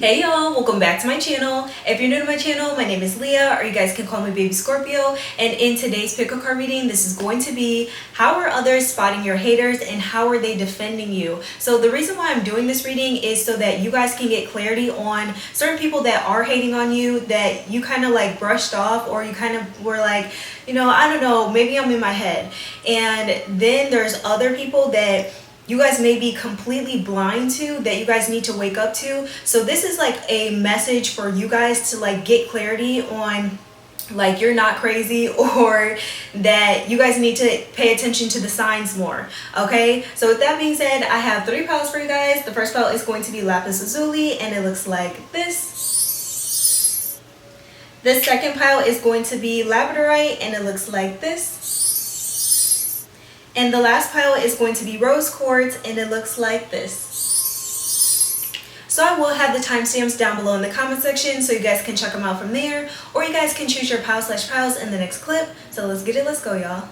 Hey y'all, welcome back to my channel. If you're new to my channel, my name is Leah, or you guys can call me baby Scorpio. And in today's pick-a card reading, this is going to be how are others spotting your haters and how are they defending you. So the reason why I'm doing this reading is so that you guys can get clarity on certain people that are hating on you that you kind of like brushed off, or you kind of were like, you know, I don't know, maybe I'm in my head. And then there's other people that you guys may be completely blind to, that you guys need to wake up to. So this is like a message for you guys to like get clarity on, like, you're not crazy, or that you guys need to pay attention to the signs more. Okay, so with that being said, I have 3 piles for you guys. The first pile is going to be lapis lazuli, and it looks like this. The second pile is going to be labradorite, and it looks like this. And the last pile is going to be rose quartz, and it looks like this. So I will have the timestamps down below in the comment section so you guys can check them out from there, or you guys can choose your pile/piles in the next clip. So let's get it, let's go y'all.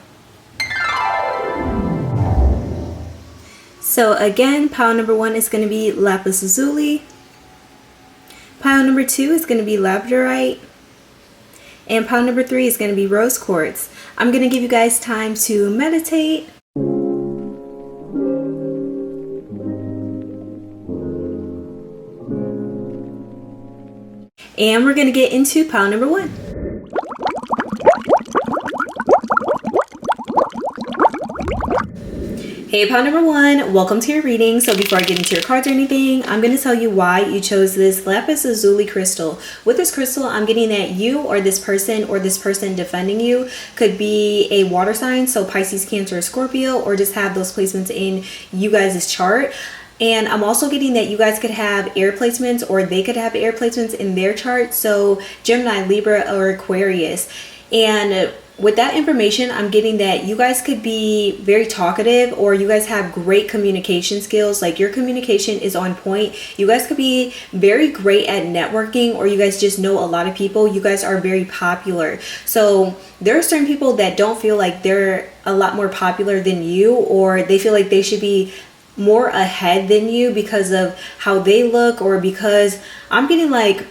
So again, pile number 1 is going to be lapis lazuli. Pile number 2 is going to be labradorite. And pile number 3 is going to be rose quartz. I'm going to give you guys time to meditate. And we're going to get into pile number 1. Hey, pile number 1, welcome to your reading. So before I get into your cards or anything, I'm going to tell you why you chose this lapis lazuli crystal. With this crystal, I'm getting that you or this person defending you could be a water sign, so Pisces, Cancer, or Scorpio, or just have those placements in you guys' chart. And I'm also getting that you guys could have air placements, or they could have air placements in their chart, so Gemini, Libra, or Aquarius. And with that information, I'm getting that you guys could be very talkative, or you guys have great communication skills. Like, your communication is on point. You guys could be very great at networking, or you guys just know a lot of people. You guys are very popular. So there are certain people that don't feel like they're a lot more popular than you, or they feel like they should be more ahead than you because of how they look, or because I'm getting like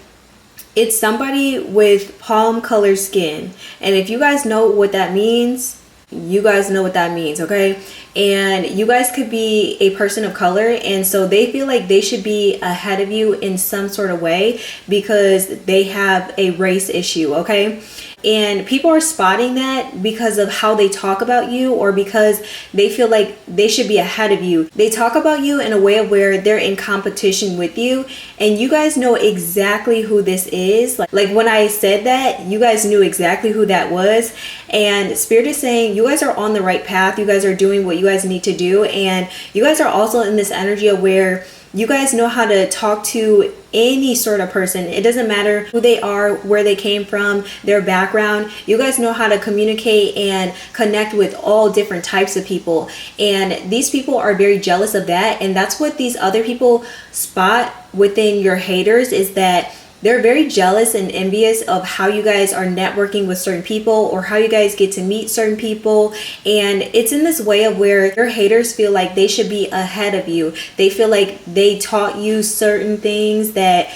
it's somebody with palm colored skin. And if you guys know what that means, you guys know what that means, okay? And you guys could be a person of color, and so they feel like they should be ahead of you in some sort of way because they have a race issue, okay? And people are spotting that because of how they talk about you, or because they feel like they should be ahead of you. They talk about you in a way of where they're in competition with you, and you guys know exactly who this is. Like when I said that, you guys knew exactly who that was. And Spirit is saying you guys are on the right path. You guys are doing what you guys need to do, and you guys are also in this energy of where you guys know how to talk to any sort of person. It doesn't matter who they are, where they came from, their background. You guys know how to communicate and connect with all different types of people. And these people are very jealous of that. And that's what these other people spot within your haters, is that they're very jealous and envious of how you guys are networking with certain people, or how you guys get to meet certain people. And it's in this way of where your haters feel like they should be ahead of you. They feel like they taught you certain things that,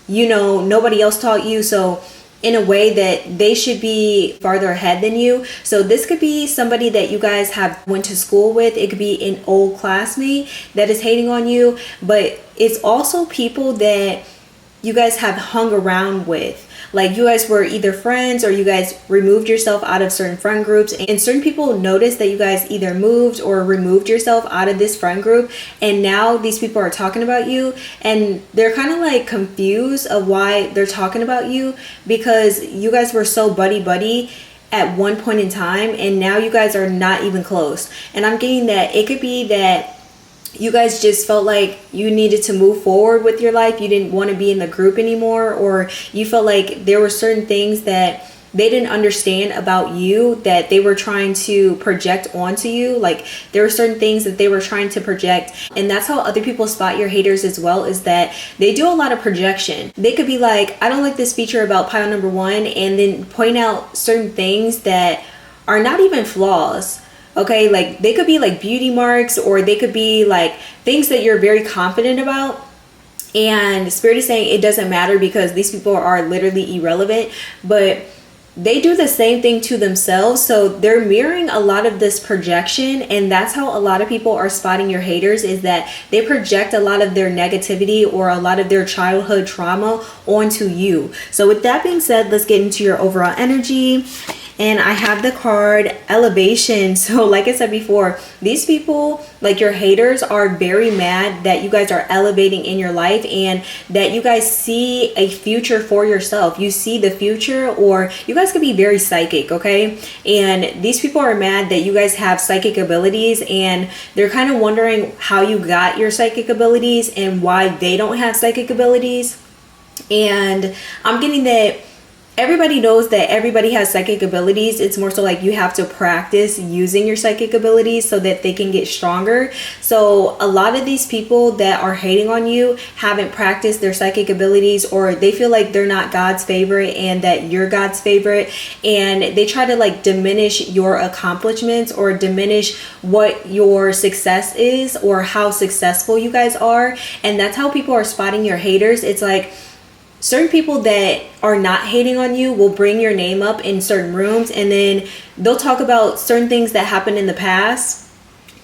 you know, nobody else taught you. So in a way that they should be farther ahead than you. So this could be somebody that you guys have went to school with. It could be an old classmate that is hating on you, but it's also people that you guys have hung around with. Like, you guys were either friends, or you guys removed yourself out of certain friend groups, and certain people noticed that you guys either moved or removed yourself out of this friend group, and now these people are talking about you, and they're kind of like confused of why they're talking about you, because you guys were so buddy at one point in time, and now you guys are not even close. And I'm getting that it could be that you guys just felt like you needed to move forward with your life. You didn't want to be in the group anymore, or you felt like there were certain things that they didn't understand about you that they were trying to project onto you. Like, there were certain things that they were trying to project. And that's how other people spot your haters as well, is that they do a lot of projection. They could be like, I don't like this feature about pile number 1, and then point out certain things that are not even flaws. Okay, like they could be like beauty marks, or they could be like things that you're very confident about, And Spirit is saying it doesn't matter because these people are literally irrelevant, but they do the same thing to themselves. So they're mirroring a lot of this projection, and that's how a lot of people are spotting your haters, is that they project a lot of their negativity or a lot of their childhood trauma onto you. So with that being said, let's get into your overall energy. And I have the card Elevation. So like I said before, these people, like your haters, are very mad that you guys are elevating in your life and that you guys see a future for yourself. You see the future, or you guys could be very psychic, okay? And these people are mad that you guys have psychic abilities, and they're kind of wondering how you got your psychic abilities and why they don't have psychic abilities. And I'm getting that everybody knows that everybody has psychic abilities. It's more so like you have to practice using your psychic abilities so that they can get stronger. So a lot of these people that are hating on you haven't practiced their psychic abilities, or they feel like they're not God's favorite and that you're God's favorite, and they try to like diminish your accomplishments or diminish what your success is or how successful you guys are. And that's how people are spotting your haters. It's like certain people that are not hating on you will bring your name up in certain rooms, and then they'll talk about certain things that happened in the past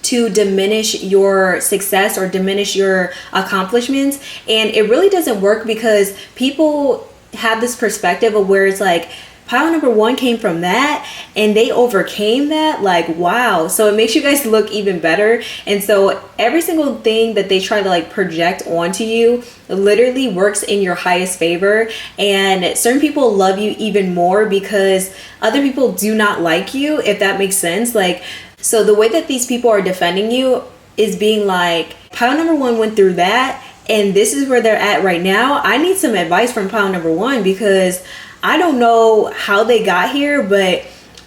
to diminish your success or diminish your accomplishments. And it really doesn't work, because people have this perspective of where it's like, pile number one came from that and they overcame that, like, wow. So it makes you guys look even better. And so every single thing that they try to like project onto you literally works in your highest favor. And certain people love you even more because other people do not like you, if that makes sense. Like, so the way that these people are defending you is being like, pile number one went through that and this is where they're at right now. I need some advice from pile number one, because I don't know how they got here, but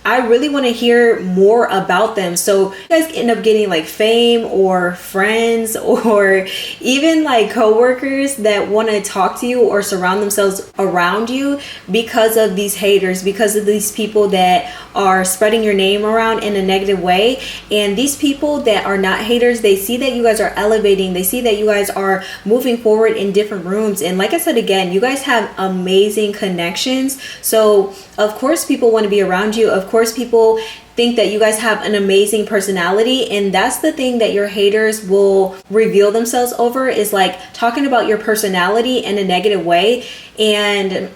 I really want to hear more about them. So you guys end up getting like fame or friends or even like coworkers that want to talk to you or surround themselves around you because of these haters, because of these people that are spreading your name around in a negative way. And these people that are not haters, they see that you guys are elevating. They see that you guys are moving forward in different rooms. And like I said, again, you guys have amazing connections. So of course people want to be around you. Of course people think that you guys have an amazing personality, and that's the thing that your haters will reveal themselves over, is like talking about your personality in a negative way. And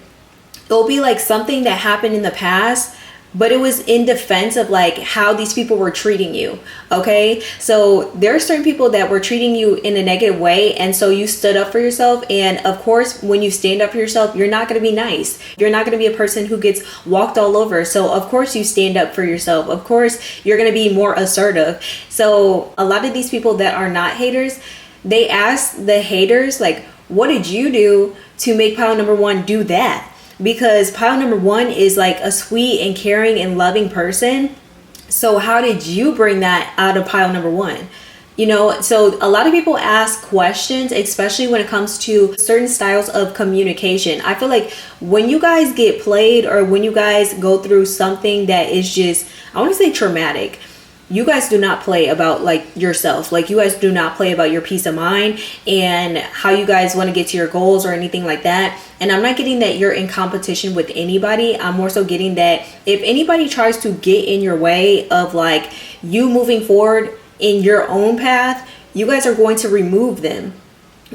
it'll be like something that happened in the past, but it was in defense of like how these people were treating you. Okay, so there are certain people that were treating you in a negative way, and so you stood up for yourself. And of course, when you stand up for yourself, you're not going to be nice. You're not going to be a person who gets walked all over. So of course you stand up for yourself. Of course you're going to be more assertive. So a lot of these people that are not haters, they ask the haters like, what did you do to make pile number one do that? Because pile number one is like a sweet and caring and loving person. So how did you bring that out of pile number one? You know, so a lot of people ask questions, especially when it comes to certain styles of communication. I feel like when you guys get played, or when you guys go through something that is just, I want to say traumatic, you guys do not play about like yourself. Like, you guys do not play about your peace of mind and how you guys want to get to your goals or anything like that. And I'm not getting that you're in competition with anybody. I'm more so getting that if anybody tries to get in your way of like you moving forward in your own path, you guys are going to remove them,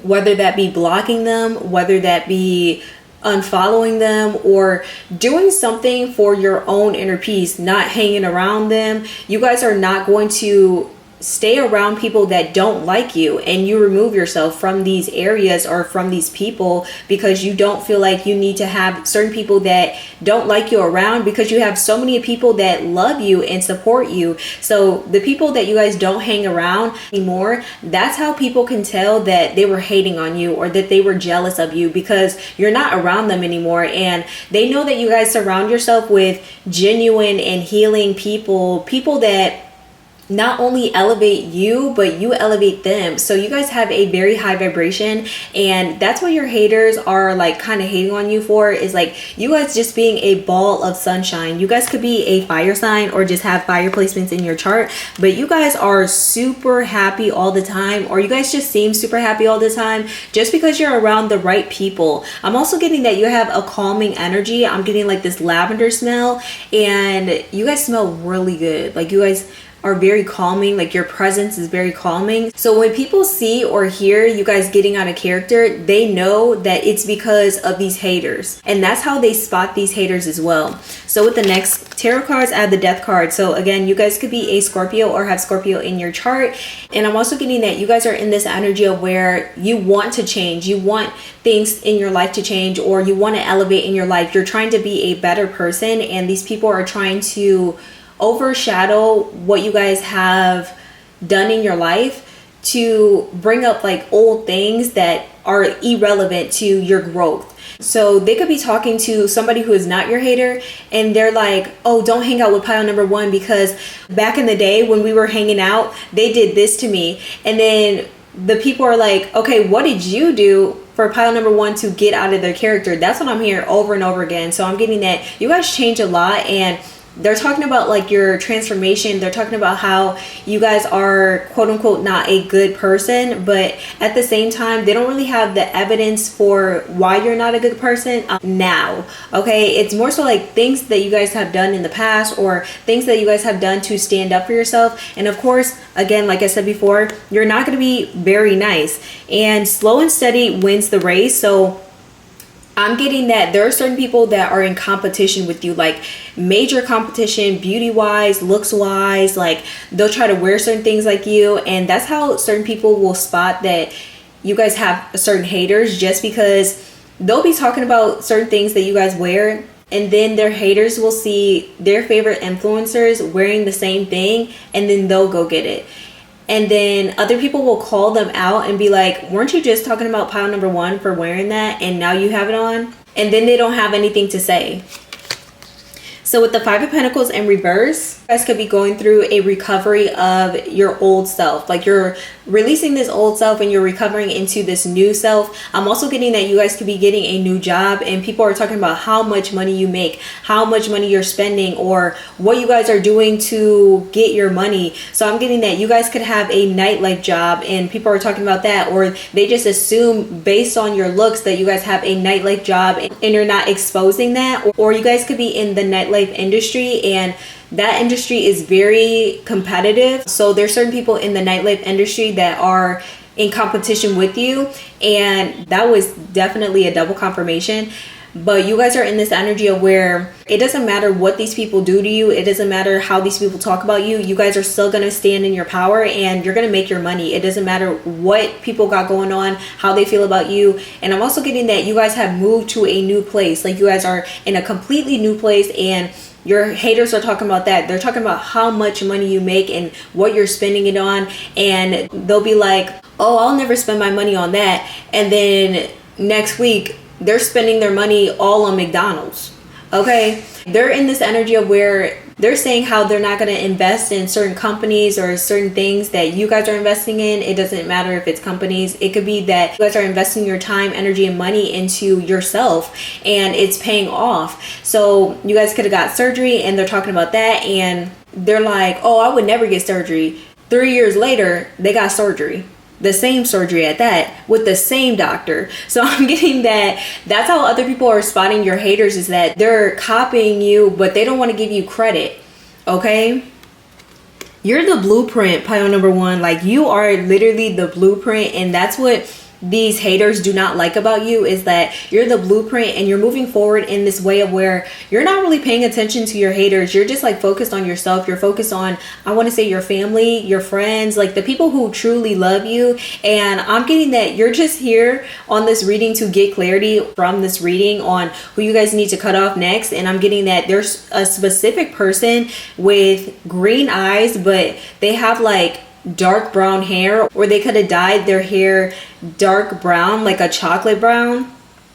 whether that be blocking them, whether that be unfollowing them, or doing something for your own inner peace, not hanging around them. You guys are not going to stay around people that don't like you, and you remove yourself from these areas or from these people because you don't feel like you need to have certain people that don't like you around, because you have so many people that love you and support you. So the people that you guys don't hang around anymore, that's how people can tell that they were hating on you or that they were jealous of you, because you're not around them anymore. And they know that you guys surround yourself with genuine and healing people that not only elevate you, but you elevate them. So you guys have a very high vibration, and that's what your haters are like kind of hating on you for, is like you guys just being a ball of sunshine. You guys could be a fire sign or just have fire placements in your chart, but you guys are super happy all the time, or you guys just seem super happy all the time just because you're around the right people. I'm also getting that you have a calming energy. I'm getting like this lavender smell, and you guys smell really good. Like you guys are very calming, like your presence is very calming. So when people see or hear you guys getting out of character, they know that it's because of these haters, and that's how they spot these haters as well. So with the next tarot cards, I have the Death card. So again, you guys could be a Scorpio or have Scorpio in your chart, and I'm also getting that you guys are in this energy of where you want to change, you want things in your life to change, or you want to elevate in your life. You're trying to be a better person, and these people are trying to overshadow what you guys have done in your life to bring up like old things that are irrelevant to your growth. So they could be talking to somebody who is not your hater, and they're like, oh, don't hang out with pile number one because back in the day when we were hanging out, they did this to me. And then the people are like, okay, what did you do for pile number one to get out of their character? That's what I'm hearing over and over again. So I'm getting that you guys change a lot, and they're talking about like your transformation. They're talking about how you guys are quote unquote not a good person, but at the same time, they don't really have the evidence for why you're not a good person now. Okay, it's more so like things that you guys have done in the past, or things that you guys have done to stand up for yourself. And of course, again, like I said before, you're not going to be very nice, and slow and steady wins the race. So I'm getting that there are certain people that are in competition with you, like major competition, beauty wise, looks wise. Like they'll try to wear certain things like you, and that's how certain people will spot that you guys have certain haters, just because they'll be talking about certain things that you guys wear, and then their haters will see their favorite influencers wearing the same thing, and then they'll go get it. And then other people will call them out and be like, weren't you just talking about pile number one for wearing that, and now you have it on? And then they don't have anything to say. So with the Five of Pentacles in reverse, you guys could be going through a recovery of your old self. Like you're releasing this old self and you're recovering into this new self. I'm also getting that you guys could be getting a new job, and people are talking about how much money you make, how much money you're spending, or what you guys are doing to get your money. So I'm getting that you guys could have a nightlife job, and people are talking about that, or they just assume based on your looks that you guys have a nightlife job and you're not exposing that. Or you guys could be in the nightlife industry, and that industry is very competitive. So there's certain people in the nightlife industry that are in competition with you, and that was definitely a double confirmation. But you guys are in this energy of where it doesn't matter what these people do to you, it doesn't matter how these people talk about you, you guys are still going to stand in your power, and you're going to make your money. It doesn't matter what people got going on, how they feel about you. And I'm also getting that you guys have moved to a new place. Like you guys are in a completely new place, and your haters are talking about that. They're talking about how much money you make and what you're spending it on, and they'll be like, oh, I'll never spend my money on that. And then next week they're spending their money all on McDonald's. Okay, they're in this energy of where they're saying how they're not going to invest in certain companies or certain things that you guys are investing in. It doesn't matter if it's companies. It could be that you guys are investing your time, energy, and money into yourself, and it's paying off. So you guys could have got surgery, and they're talking about that, and they're like, oh, I would never get surgery. 3 years later, they got surgery. The same surgery at that, with the same doctor. So I'm getting that that's how other people are spotting your haters, is that they're copying you, but they don't want to give you credit. Okay, you're the blueprint, pile number one. Like you are literally the blueprint, and that's what these haters do not like about you, is that you're the blueprint, and you're moving forward in this way of where you're not really paying attention to your haters. You're just like focused on yourself. You're focused on, I want to say, your family, your friends, like the people who truly love you. And I'm getting that you're just here on this reading to get clarity from this reading on who you guys need to cut off next. And I'm getting that there's a specific person with green eyes, but they have like dark brown hair, or they could have dyed their hair dark brown, like a chocolate brown,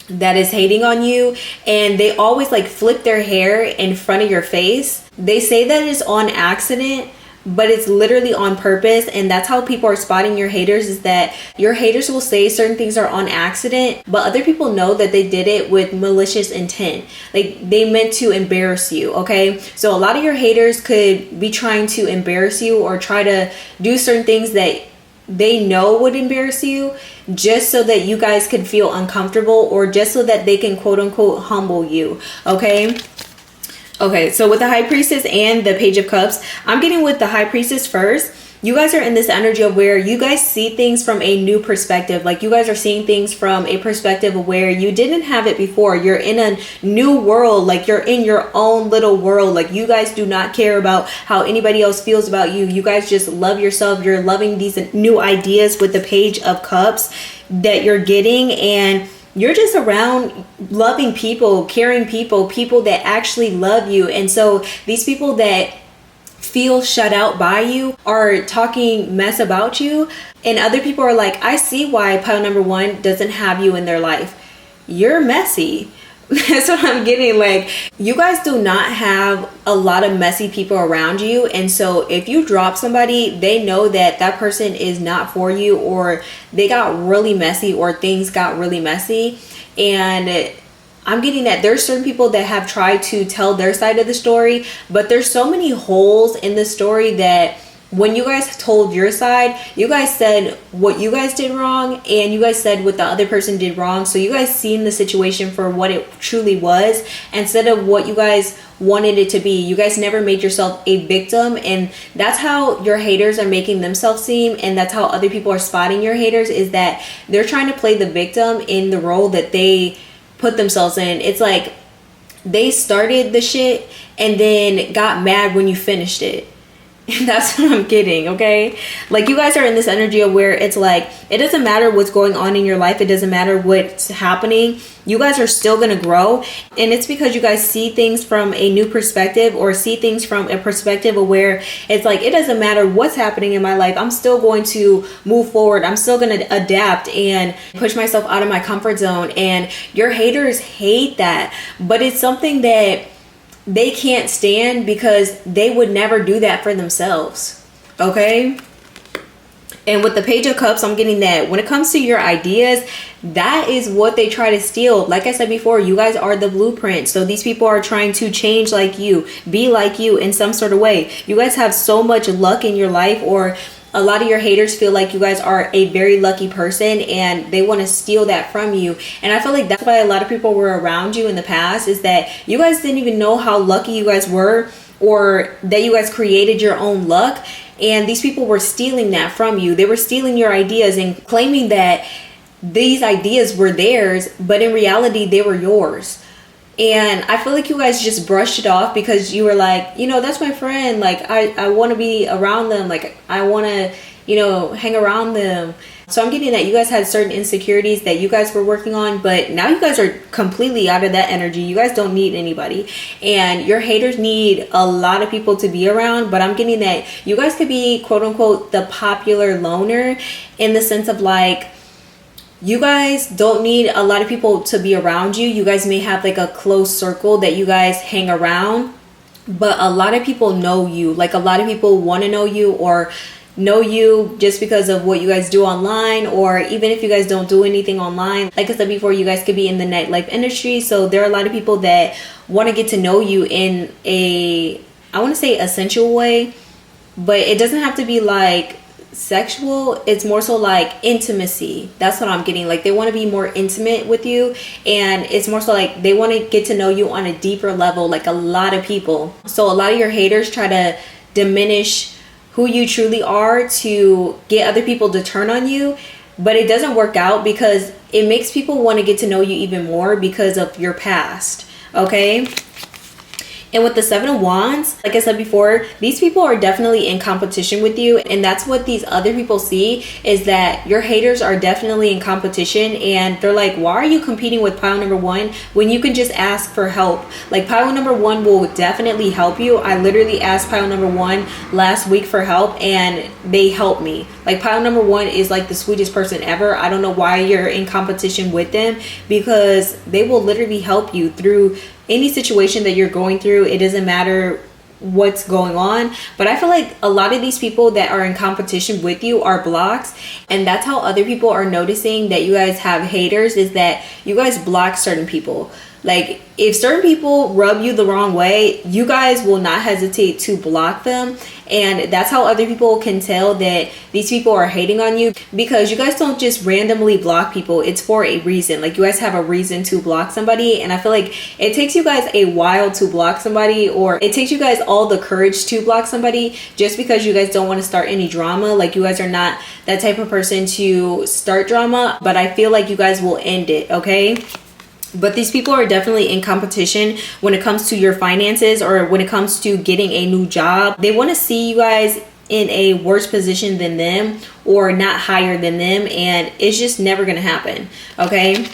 that is hating on you. And they always like flip their hair in front of your face. They say that it's on accident, but it's literally on purpose. And that's how people are spotting your haters, is that your haters will say certain things are on accident, but other people know that they did it with malicious intent. Like they meant to embarrass you. Okay, so a lot of your haters could be trying to embarrass you or try to do certain things that they know would embarrass you, just so that you guys could feel uncomfortable, or just so that they can quote unquote humble you. Okay, so with the High Priestess and the Page of Cups, I'm getting with the High Priestess first. You guys are in this energy of where you guys see things from a new perspective. Like you guys are seeing things from a perspective of where you didn't have it before. You're in a new world. Like you're in your own little world. Like you guys do not care about how anybody else feels about you. You guys just love yourself. You're loving these new ideas with the Page of Cups that you're getting, and you're just around loving people, caring people, people that actually love you. And so these people that feel shut out by you are talking mess about you, and other people are like, I see why pile number one doesn't have you in their life. You're messy. That's what I'm getting. Like you guys do not have a lot of messy people around you, and so if you drop somebody, they know that that person is not for you, or they got really messy, or things got really messy. And I'm getting that there's certain people that have tried to tell their side of the story, but there's so many holes in the story that when you guys told your side, you guys said what you guys did wrong, and you guys said what the other person did wrong. So you guys seen the situation for what it truly was, instead of what you guys wanted it to be. You guys never made yourself a victim, and that's how your haters are making themselves seem, and that's how other people are spotting your haters, is that they're trying to play the victim in the role that they put themselves in. It's like they started the shit and then got mad when you finished it. And that's what I'm getting, okay? Like you guys are in this energy of where it's like, it doesn't matter what's going on in your life. It doesn't matter what's happening. You guys are still going to grow. And it's because you guys see things from a new perspective, or see things from a perspective of where it's like, it doesn't matter what's happening in my life. I'm still going to move forward. I'm still going to adapt and push myself out of my comfort zone. And your haters hate that. But it's something that they can't stand, because they would never do that for themselves. Okay? And with the Page of Cups, I'm getting that when it comes to your ideas, that is what they try to steal. Like I said before, you guys are the blueprint. So these people are trying to change like you, be like you in some sort of way. You guys have so much luck in your life, or a lot of your haters feel like you guys are a very lucky person, and they want to steal that from you. And I feel like that's why a lot of people were around you in the past, is that you guys didn't even know how lucky you guys were, or that you guys created your own luck. And these people were stealing that from you. They were stealing your ideas and claiming that these ideas were theirs, but in reality, they were yours. And I feel like you guys just brushed it off because you were like, you know, that's my friend. Like, I want to be around them. Like, I want to, you know, hang around them. So I'm getting that you guys had certain insecurities that you guys were working on, but now you guys are completely out of that energy. You guys don't need anybody, and your haters need a lot of people to be around. But I'm getting that you guys could be quote unquote the popular loner, in the sense of like, you guys don't need a lot of people to be around you. You guys may have like a close circle that you guys hang around, but a lot of people know you. Like, a lot of people want to know you, or know you just because of what you guys do online, or even if you guys don't do anything online. Like I said before, you guys could be in the nightlife industry, so there are a lot of people that want to get to know you in a, I want to say, a sensual way, but it doesn't have to be like sexual. It's more so like intimacy. That's what I'm getting. Like, they want to be more intimate with you, and it's more so like they want to get to know you on a deeper level, like a lot of people. So a lot of your haters try to diminish who you truly are to get other people to turn on you, but it doesn't work out, because it makes people want to get to know you even more because of your past. Okay? And with the Seven of Wands, like I said before, these people are definitely in competition with you. And that's what these other people see, is that your haters are definitely in competition. And they're like, why are you competing with pile number one when you can just ask for help? Like, pile number one will definitely help you. I literally asked pile number one last week for help, and they helped me. Like, pile number one is like the sweetest person ever. I don't know why you're in competition with them, because they will literally help you through any situation that you're going through. It doesn't matter what's going on, but I feel like a lot of these people that are in competition with you are blocks, and that's how other people are noticing that you guys have haters, is that you guys block certain people. Like, if certain people rub you the wrong way, you guys will not hesitate to block them. And that's how other people can tell that these people are hating on you, because you guys don't just randomly block people. It's for a reason. Like, you guys have a reason to block somebody. And I feel like it takes you guys a while to block somebody, or it takes you guys all the courage to block somebody, just because you guys don't want to start any drama. Like, you guys are not that type of person to start drama, but I feel like you guys will end it, okay? But these people are definitely in competition when it comes to your finances, or when it comes to getting a new job. They want to see you guys in a worse position than them, or not higher than them, and it's just never going to happen, okay?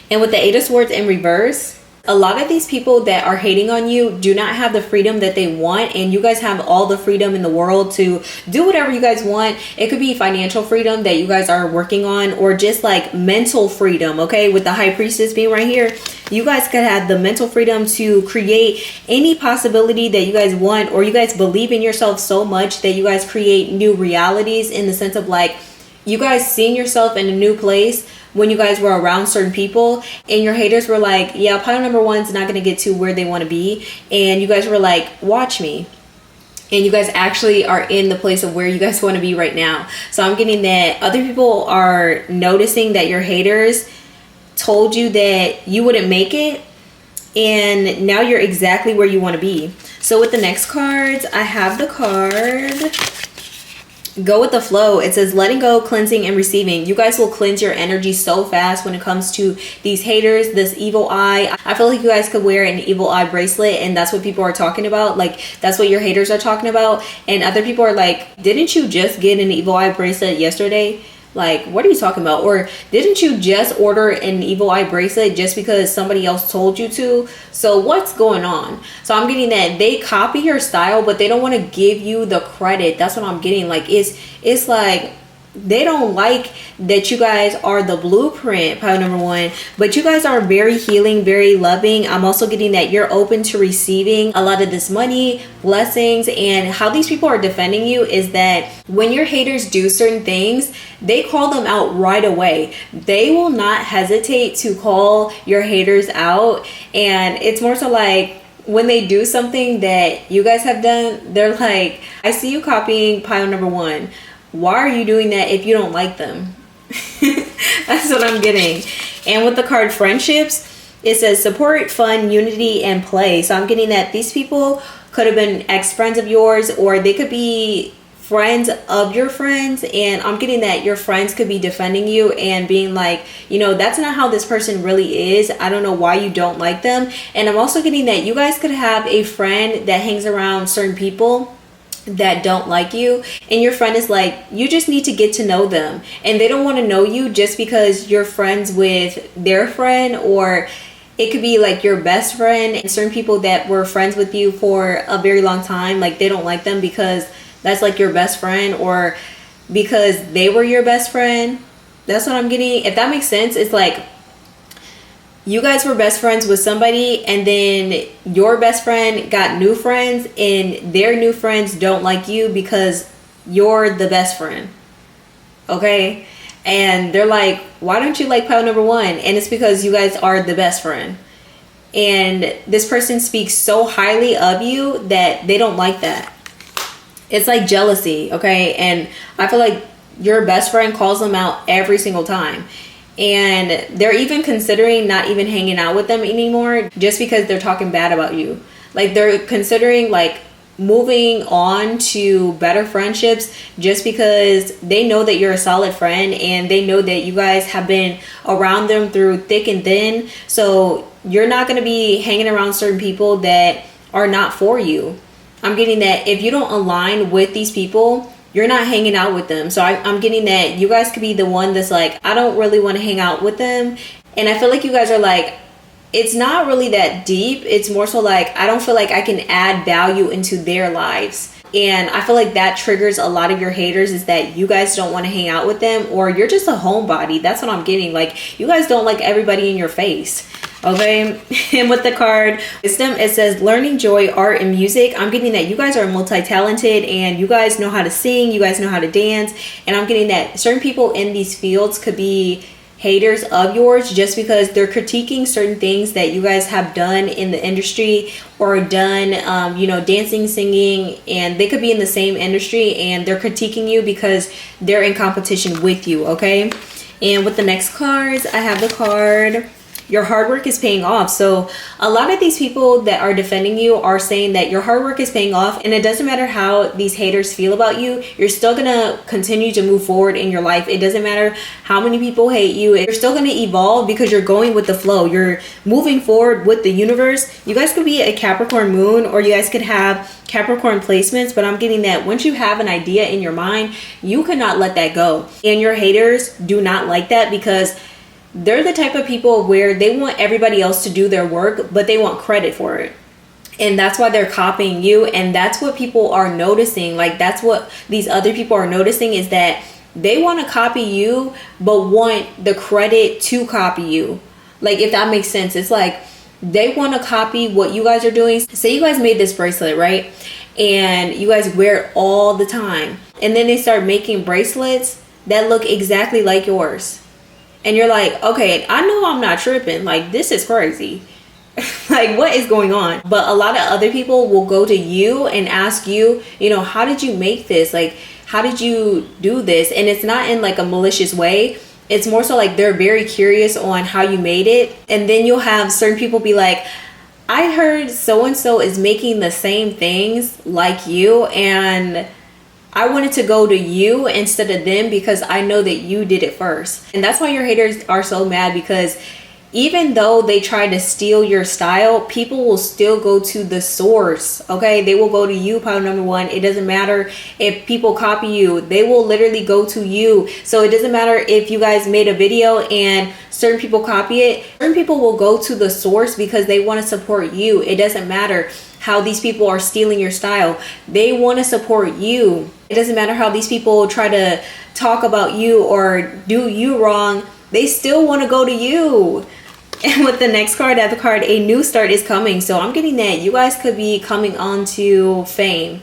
And with the Eight of Swords in reverse, a lot of these people that are hating on you do not have the freedom that they want, and you guys have all the freedom in the world to do whatever you guys want. It could be financial freedom that you guys are working on, or just like mental freedom, okay? With the High Priestess being right here, you guys could have the mental freedom to create any possibility that you guys want, or you guys believe in yourself so much that you guys create new realities, in the sense of like, you guys seeing yourself in a new place when you guys were around certain people, and your haters were like, yeah, pile number one's not gonna get to where they want to be, and you guys were like, watch me. And you guys actually are in the place of where you guys want to be right now. So I'm getting that other people are noticing that your haters told you that you wouldn't make it, and now you're exactly where you want to be. So with the next cards, I have the card Go with the flow. It says letting go, cleansing, and receiving. You guys will cleanse your energy so fast when it comes to these haters, this evil eye. I feel like you guys could wear an evil eye bracelet, and that's what people are talking about. Like, that's what your haters are talking about. And other people are like, didn't you just get an evil eye bracelet yesterday? Like, what are you talking about? Or didn't you just order an evil eye bracelet just because somebody else told you to? So what's going on? So I'm getting that they copy your style, but they don't want to give you the credit. That's what I'm getting. Like, it's like they don't like that you guys are the blueprint, pile number one, but you guys are very healing, very loving. I'm also getting that you're open to receiving a lot of this money, blessings. And how these people are defending you is that when your haters do certain things, they call them out right away. They will not hesitate to call your haters out. And it's more so like, when they do something that you guys have done, they're like, I see you copying pile number one. Why are you doing that if you don't like them? That's what I'm getting. And with the card friendships, it says support, fun, unity, and play. So I'm getting that these people could have been ex-friends of yours, or they could be friends of your friends. And I'm getting that your friends could be defending you and being like, you know, that's not how this person really is. I don't know why you don't like them. And I'm also getting that you guys could have a friend that hangs around certain people that don't like you, and your friend is like, you just need to get to know them, and they don't want to know you just because you're friends with their friend. Or it could be like your best friend, and certain people that were friends with you for a very long time, like they don't like them because that's like your best friend, or because they were your best friend. That's what I'm getting. If that makes sense, it's like you guys were best friends with somebody, and then your best friend got new friends, and their new friends don't like you because you're the best friend. Okay? And they're like, why don't you like pile number one? And it's because you guys are the best friend. And this person speaks so highly of you that they don't like that. It's like jealousy, okay? And I feel like your best friend calls them out every single time. And they're even considering not even hanging out with them anymore just because they're talking bad about you. Like, they're considering like moving on to better friendships just because they know that you're a solid friend, and they know that you guys have been around them through thick and thin. So you're not going to be hanging around certain people that are not for you. I'm getting that if you don't align with these people, you're not hanging out with them. So I'm getting that you guys could be the one that's like, I don't really want to hang out with them. And I feel like you guys are like, it's not really that deep. It's more so like, I don't feel like I can add value into their lives. And I feel like that triggers a lot of your haters, is that you guys don't want to hang out with them, or you're just a homebody. That's what I'm getting. Like, you guys don't like everybody in your face. Okay. And with the card wisdom, it says learning joy, art, and music. I'm getting that you guys are multi-talented and you guys know how to sing, you guys know how to dance, and I'm getting that certain people in these fields could be haters of yours just because they're critiquing certain things that you guys have done in the industry or done, you know, dancing, singing, and they could be in the same industry and they're critiquing you because they're in competition with you. Okay. And with the next cards, I have the card, your hard work is paying off. So a lot of these people that are defending you are saying that your hard work is paying off, and it doesn't matter how these haters feel about you, you're still gonna continue to move forward in your life. It doesn't matter how many people hate you, you're still gonna evolve because you're going with the flow. You're moving forward with the universe. You guys could be a Capricorn moon, or you guys could have Capricorn placements, but I'm getting that once you have an idea in your mind, you cannot let that go. And your haters do not like that because they're the type of people where they want everybody else to do their work, but they want credit for it. And that's why they're copying you. And that's what people are noticing. Like, that's what these other people are noticing, is that they want to copy you, but want the credit to copy you. Like, if that makes sense, it's like they want to copy what you guys are doing. Say you guys made this bracelet, right? And you guys wear it all the time. And then they start making bracelets that look exactly like yours. And you're like, okay, I know I'm not tripping. Like, this is crazy. Like, what is going on? But a lot of other people will go to you and ask you, you know, how did you make this? Like, how did you do this? And it's not in like a malicious way. It's more so like they're very curious on how you made it. And then you'll have certain people be like, I heard so-and-so is making the same things like you, and I wanted to go to you instead of them because I know that you did it first. And that's why your haters are so mad, because even though they try to steal your style, people will still go to the source. Okay, they will go to you, pile number one. It doesn't matter if people copy you, they will literally go to you. So it doesn't matter if you guys made a video and certain people copy it, certain people will go to the source because they want to support you. It doesn't matter how these people are stealing your style, they want to support you. It doesn't matter how these people try to talk about you or do you wrong, they still want to go to you. And with the next card, I have the card, a new start is coming. So I'm getting that you guys could be coming on to fame.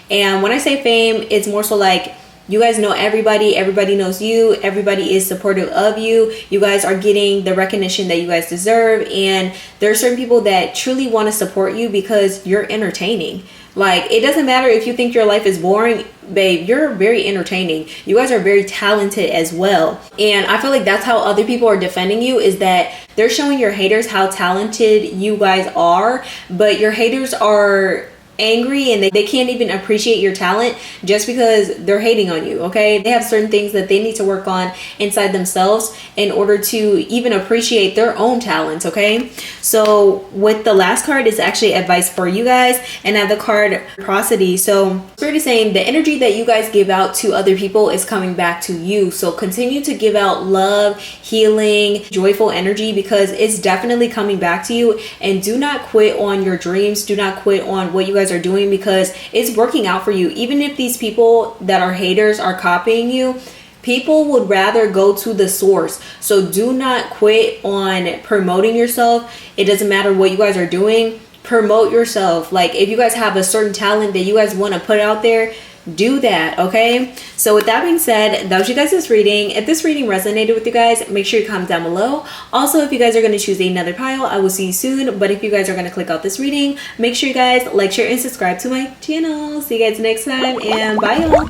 And when I say fame, it's more so like you guys know everybody knows you, everybody is supportive of you, you guys are getting the recognition that you guys deserve, and there are certain people that truly want to support you because you're entertaining. Like, it doesn't matter if you think your life is boring, babe, you're very entertaining. You guys are very talented as well. And I feel like that's how other people are defending you, is that they're showing your haters how talented you guys are, but your haters are angry and they can't even appreciate your talent just because they're hating on you. Okay, they have certain things that they need to work on inside themselves in order to even appreciate their own talents. Okay, so with the last card is actually advice for you guys, and I have the card reciprocity. So Spirit is saying the energy that you guys give out to other people is coming back to you. So continue to give out love, healing, joyful energy, because it's definitely coming back to you. And do not quit on your dreams, do not quit on what you guys are doing, because it's working out for you. Even if these people that are haters are copying you, people would rather go to the source. So do not quit on promoting yourself. It doesn't matter what you guys are doing, promote yourself. Like, if you guys have a certain talent that you guys want to put out there, do that. Okay, so with that being said, that was you guys' reading. If this reading resonated with you guys, make sure you comment down below. Also, if you guys are going to choose another pile, I will see you soon. But if you guys are going to click out this reading, make sure you guys like, share, and subscribe to my channel. See you guys next time, and bye y'all.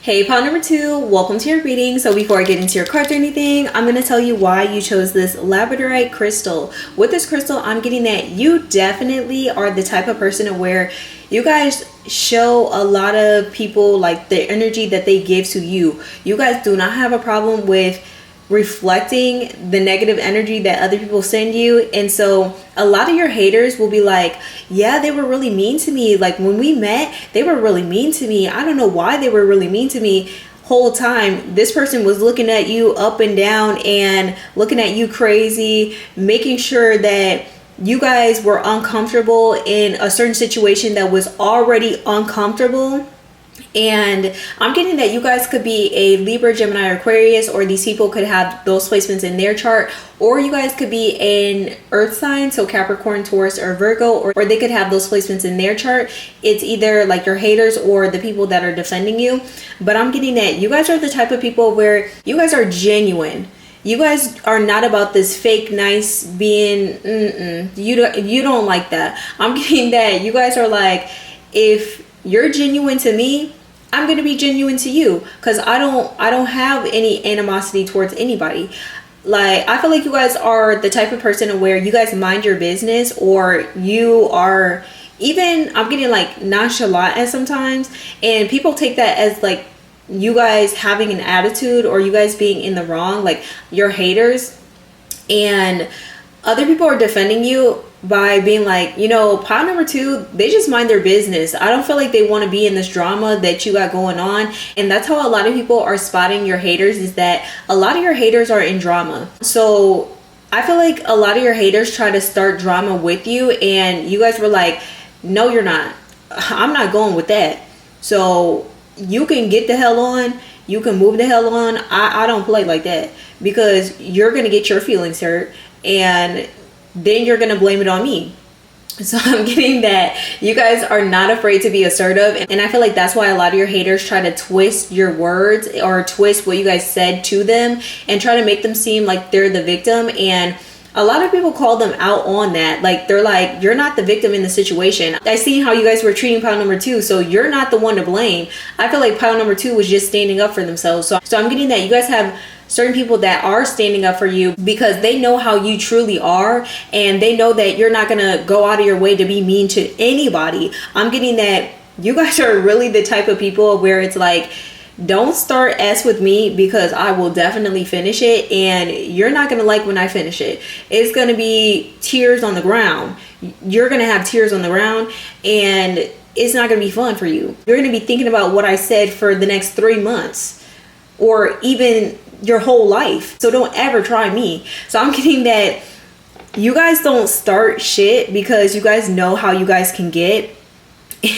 Hey, pile number 2, welcome to your reading. So before I get into your cards or anything, I'm going to tell you why you chose this labradorite crystal. With this crystal, I'm getting that you definitely are the type of person where you guys show a lot of people like the energy that they give to you. You guys do not have a problem with reflecting the negative energy that other people send you. And so a lot of your haters will be like, yeah, they were really mean to me. Like, when we met, they were really mean to me. I don't know why they were really mean to me. Whole time this person was looking at you up and down and looking at you crazy, making sure that you guys were uncomfortable in a certain situation that was already uncomfortable. And I'm getting that you guys could be a Libra, Gemini, or Aquarius, or these people could have those placements in their chart, or you guys could be an earth sign, so Capricorn, Taurus, or Virgo, or they could have those placements in their chart. It's either like your haters or the people that are defending you. But I'm getting that you guys are the type of people where you guys are genuine. You guys are not about this fake nice being, you don't like that. I'm getting that you guys are like, if you're genuine to me, I'm going to be genuine to you, because I don't have any animosity towards anybody. Like, I feel like you guys are the type of person where you guys mind your business, or you are even, I'm getting like nonchalant at sometimes, and people take that as like you guys having an attitude or you guys being in the wrong, like your haters. And other people are defending you by being like, you know, pile number 2, they just mind their business. I don't feel like they want to be in this drama that you got going on. And that's how a lot of people are spotting your haters, is that a lot of your haters are in drama. So I feel like a lot of your haters try to start drama with you, and you guys were like, no, you're not. I'm not going with that. So you can get the hell on. You can move the hell on. I don't play like that, because you're going to get your feelings hurt, and then you're going to blame it on me. So I'm getting that you guys are not afraid to be assertive. And I feel like that's why a lot of your haters try to twist your words or twist what you guys said to them and try to make them seem like they're the victim. And a lot of people call them out on that. Like, they're like, you're not the victim in the situation. I see how you guys were treating pile number 2, so you're not the one to blame. I feel like pile number 2 was just standing up for themselves. So I'm getting that you guys have certain people that are standing up for you because they know how you truly are, and they know that you're not gonna go out of your way to be mean to anybody. I'm getting that you guys are really the type of people where it's like, don't start S with me, because I will definitely finish it, and you're not gonna like when I finish it. It's gonna be tears on the ground. You're gonna have tears on the ground, and it's not gonna be fun for you. You're gonna be thinking about what I said for the next 3 months, or even your whole life. So don't ever try me. So I'm getting that you guys don't start shit because you guys know how you guys can get.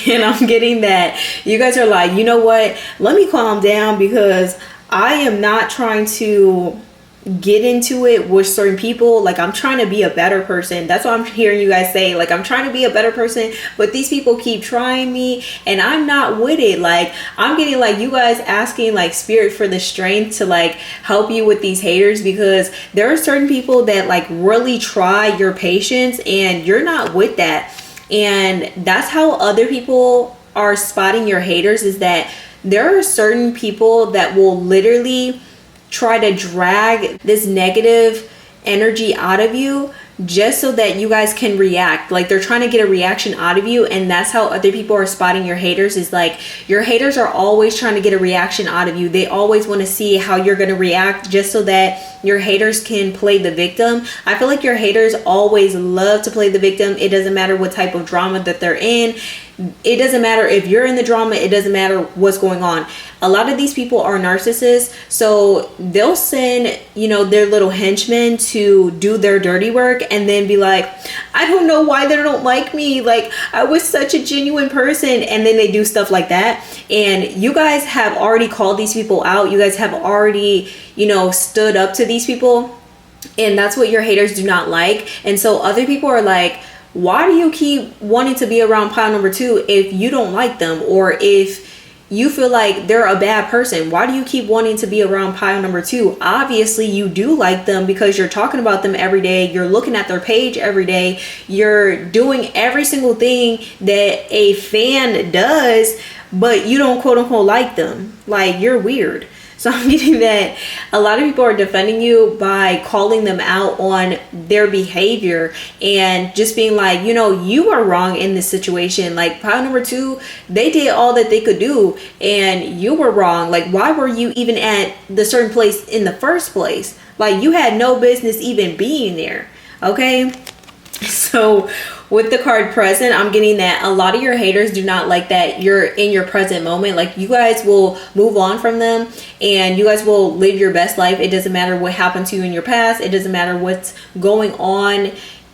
And I'm getting that you guys are like, you know what, let me calm down, because I am not trying to get into it with certain people. Like, I'm trying to be a better person. That's what I'm hearing you guys say. Like, I'm trying to be a better person, but these people keep trying me and I'm not with it. Like, I'm getting like you guys asking like spirit for the strength to like help you with these haters, because there are certain people that like really try your patience and you're not with that. And that's how other people are spotting your haters, is that there are certain people that will literally try to drag this negative energy out of you just so that you guys can react. Like, they're trying to get a reaction out of you, and that's how other people are spotting your haters, is like your haters are always trying to get a reaction out of you. They always want to see how you're going to react just so that your haters can play the victim. I feel like your haters always love to play the victim. It doesn't matter what type of drama that they're in. It doesn't matter if you're in the drama. It doesn't matter what's going on. A lot of these people are narcissists, so they'll send, you know, their little henchmen to do their dirty work and then be like, I don't know why they don't like me. Like, I was such a genuine person. And then they do stuff like that. And you guys have already called these people out. You guys have already, you know, stood up to these people. And that's what your haters do not like. And so other people are like, why do you keep wanting to be around pile number 2 if you don't like them, or if you feel like they're a bad person? Why do you keep wanting to be around pile number 2? Obviously you do like them, because you're talking about them every day. You're looking at their page every day. You're doing every single thing that a fan does, but you don't quote unquote like them. Like, you're weird. So I'm getting that a lot of people are defending you by calling them out on their behavior and just being like, you know, you are wrong in this situation. Like, pile number 2, they did all that they could do and you were wrong. Like, why were you even at the certain place in the first place? Like, you had no business even being there. Okay. So with the card present, I'm getting that a lot of your haters do not like that you're in your present moment. Like, you guys will move on from them and you guys will live your best life. It doesn't matter what happened to you in your past. It doesn't matter what's going on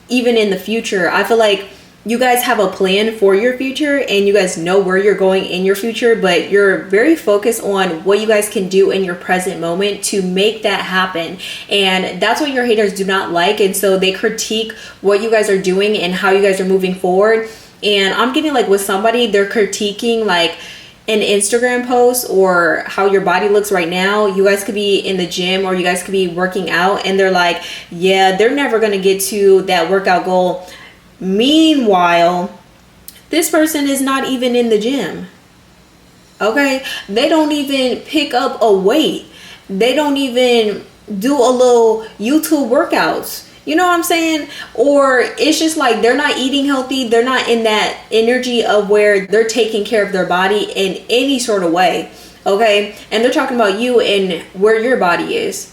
even in the future. I feel like you guys have a plan for your future and you guys know where you're going in your future, but you're very focused on what you guys can do in your present moment to make that happen. And that's what your haters do not like. And so they critique what you guys are doing and how you guys are moving forward. And I'm getting like with somebody, they're critiquing like an Instagram post or how your body looks right now. You guys could be in the gym or you guys could be working out, and they're like, yeah, they're never going to get to that workout goal. Meanwhile, this person is not even in the gym. Okay? They don't even pick up a weight. They don't even do a little YouTube workouts. You know what I'm saying? Or it's just like they're not eating healthy. They're not in that energy of where they're taking care of their body in any sort of way. Okay? And they're talking about you and where your body is.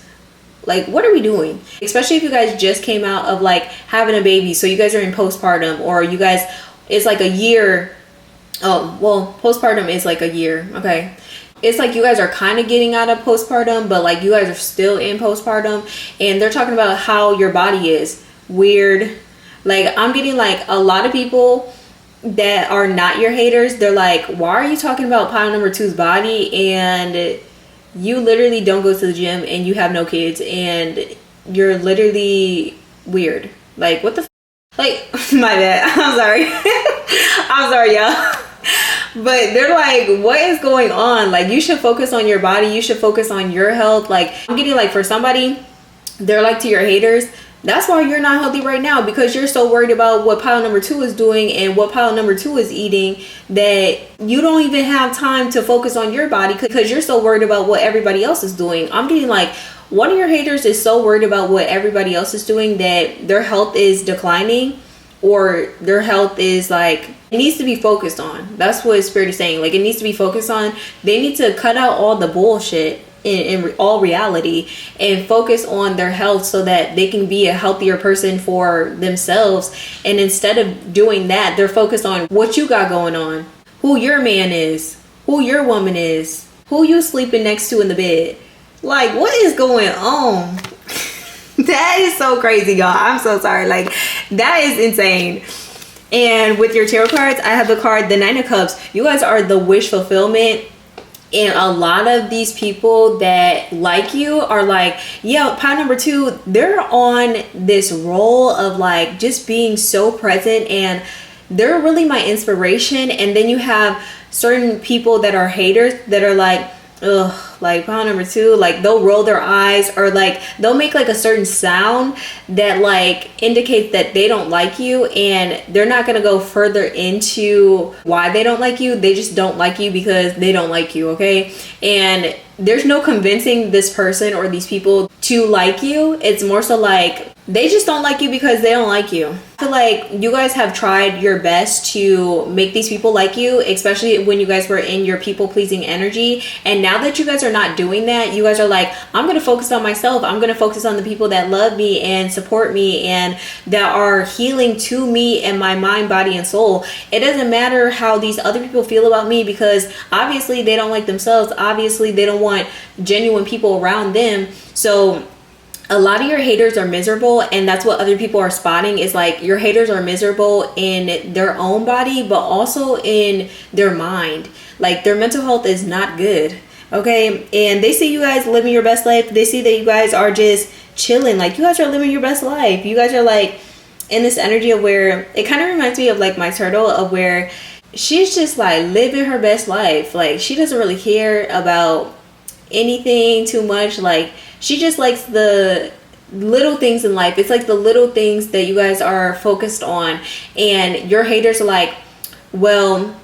Like, what are we doing? Especially if you guys just came out of like having a baby. So you guys are in postpartum, or you guys, it's like a year. Oh, well, postpartum is like a year. Okay. It's like you guys are kind of getting out of postpartum, but like you guys are still in postpartum, and they're talking about how your body is weird. Like, I'm getting like a lot of people that are not your haters. They're like, why are you talking about pile number two's body? And you literally don't go to the gym and you have no kids and you're literally weird. Like, what the like, my bad. I'm sorry. I'm sorry, y'all. But they're like, what is going on? Like, you should focus on your body. You should focus on your health. Like, I'm getting like, for somebody, they're like to your haters, that's why you're not healthy right now, because you're so worried about what pile number two is doing and what pile number two is eating that you don't even have time to focus on your body because you're so worried about what everybody else is doing. I'm getting like, one of your haters is so worried about what everybody else is doing that their health is declining, or their health is like, it needs to be focused on. That's what Spirit is saying. Like, it needs to be focused on. They need to cut out all the bullshit in all reality and focus on their health so that they can be a healthier person for themselves. And instead of doing that, they're focused on what you got going on, who your man is, who your woman is, who you sleeping next to in the bed. Like, what is going on? That is so crazy, y'all. I'm so sorry. Like, that is insane. And with your tarot cards, I have the card, the Nine of Cups. You guys are the wish fulfillment. And a lot of these people that like you are like, yeah, pile number two, they're on this role of like just being so present, and they're really my inspiration. And then you have certain people that are haters that are like, ugh, like pile number two, like they'll roll their eyes, or like they'll make like a certain sound that like indicates that they don't like you, and they're not going to go further into why they don't like you. They just don't like you because they don't like you. Okay. And there's no convincing this person or these people to like you. It's more so like they just don't like you because they don't like you. I feel like you guys have tried your best to make these people like you, especially when you guys were in your people pleasing energy. And now that you guys are not doing that, you guys are like, I'm going to focus on myself. I'm going to focus on the people that love me and support me and that are healing to me and my mind, body, and soul. It doesn't matter how these other people feel about me, because obviously they don't like themselves. Obviously they don't want genuine people around them. So a lot of your haters are miserable, and that's what other people are spotting, is like your haters are miserable in their own body, but also in their mind. Like, their mental health is not good. Okay. And they see you guys living your best life. They see that you guys are just chilling. Like, you guys are living your best life. You guys are like in this energy of where it kind of reminds me of like my turtle, of where she's just like living her best life. Like, she doesn't really care about anything too much. Like, she just likes the little things in life. It's like the little things that you guys are focused on. And your haters are like, well,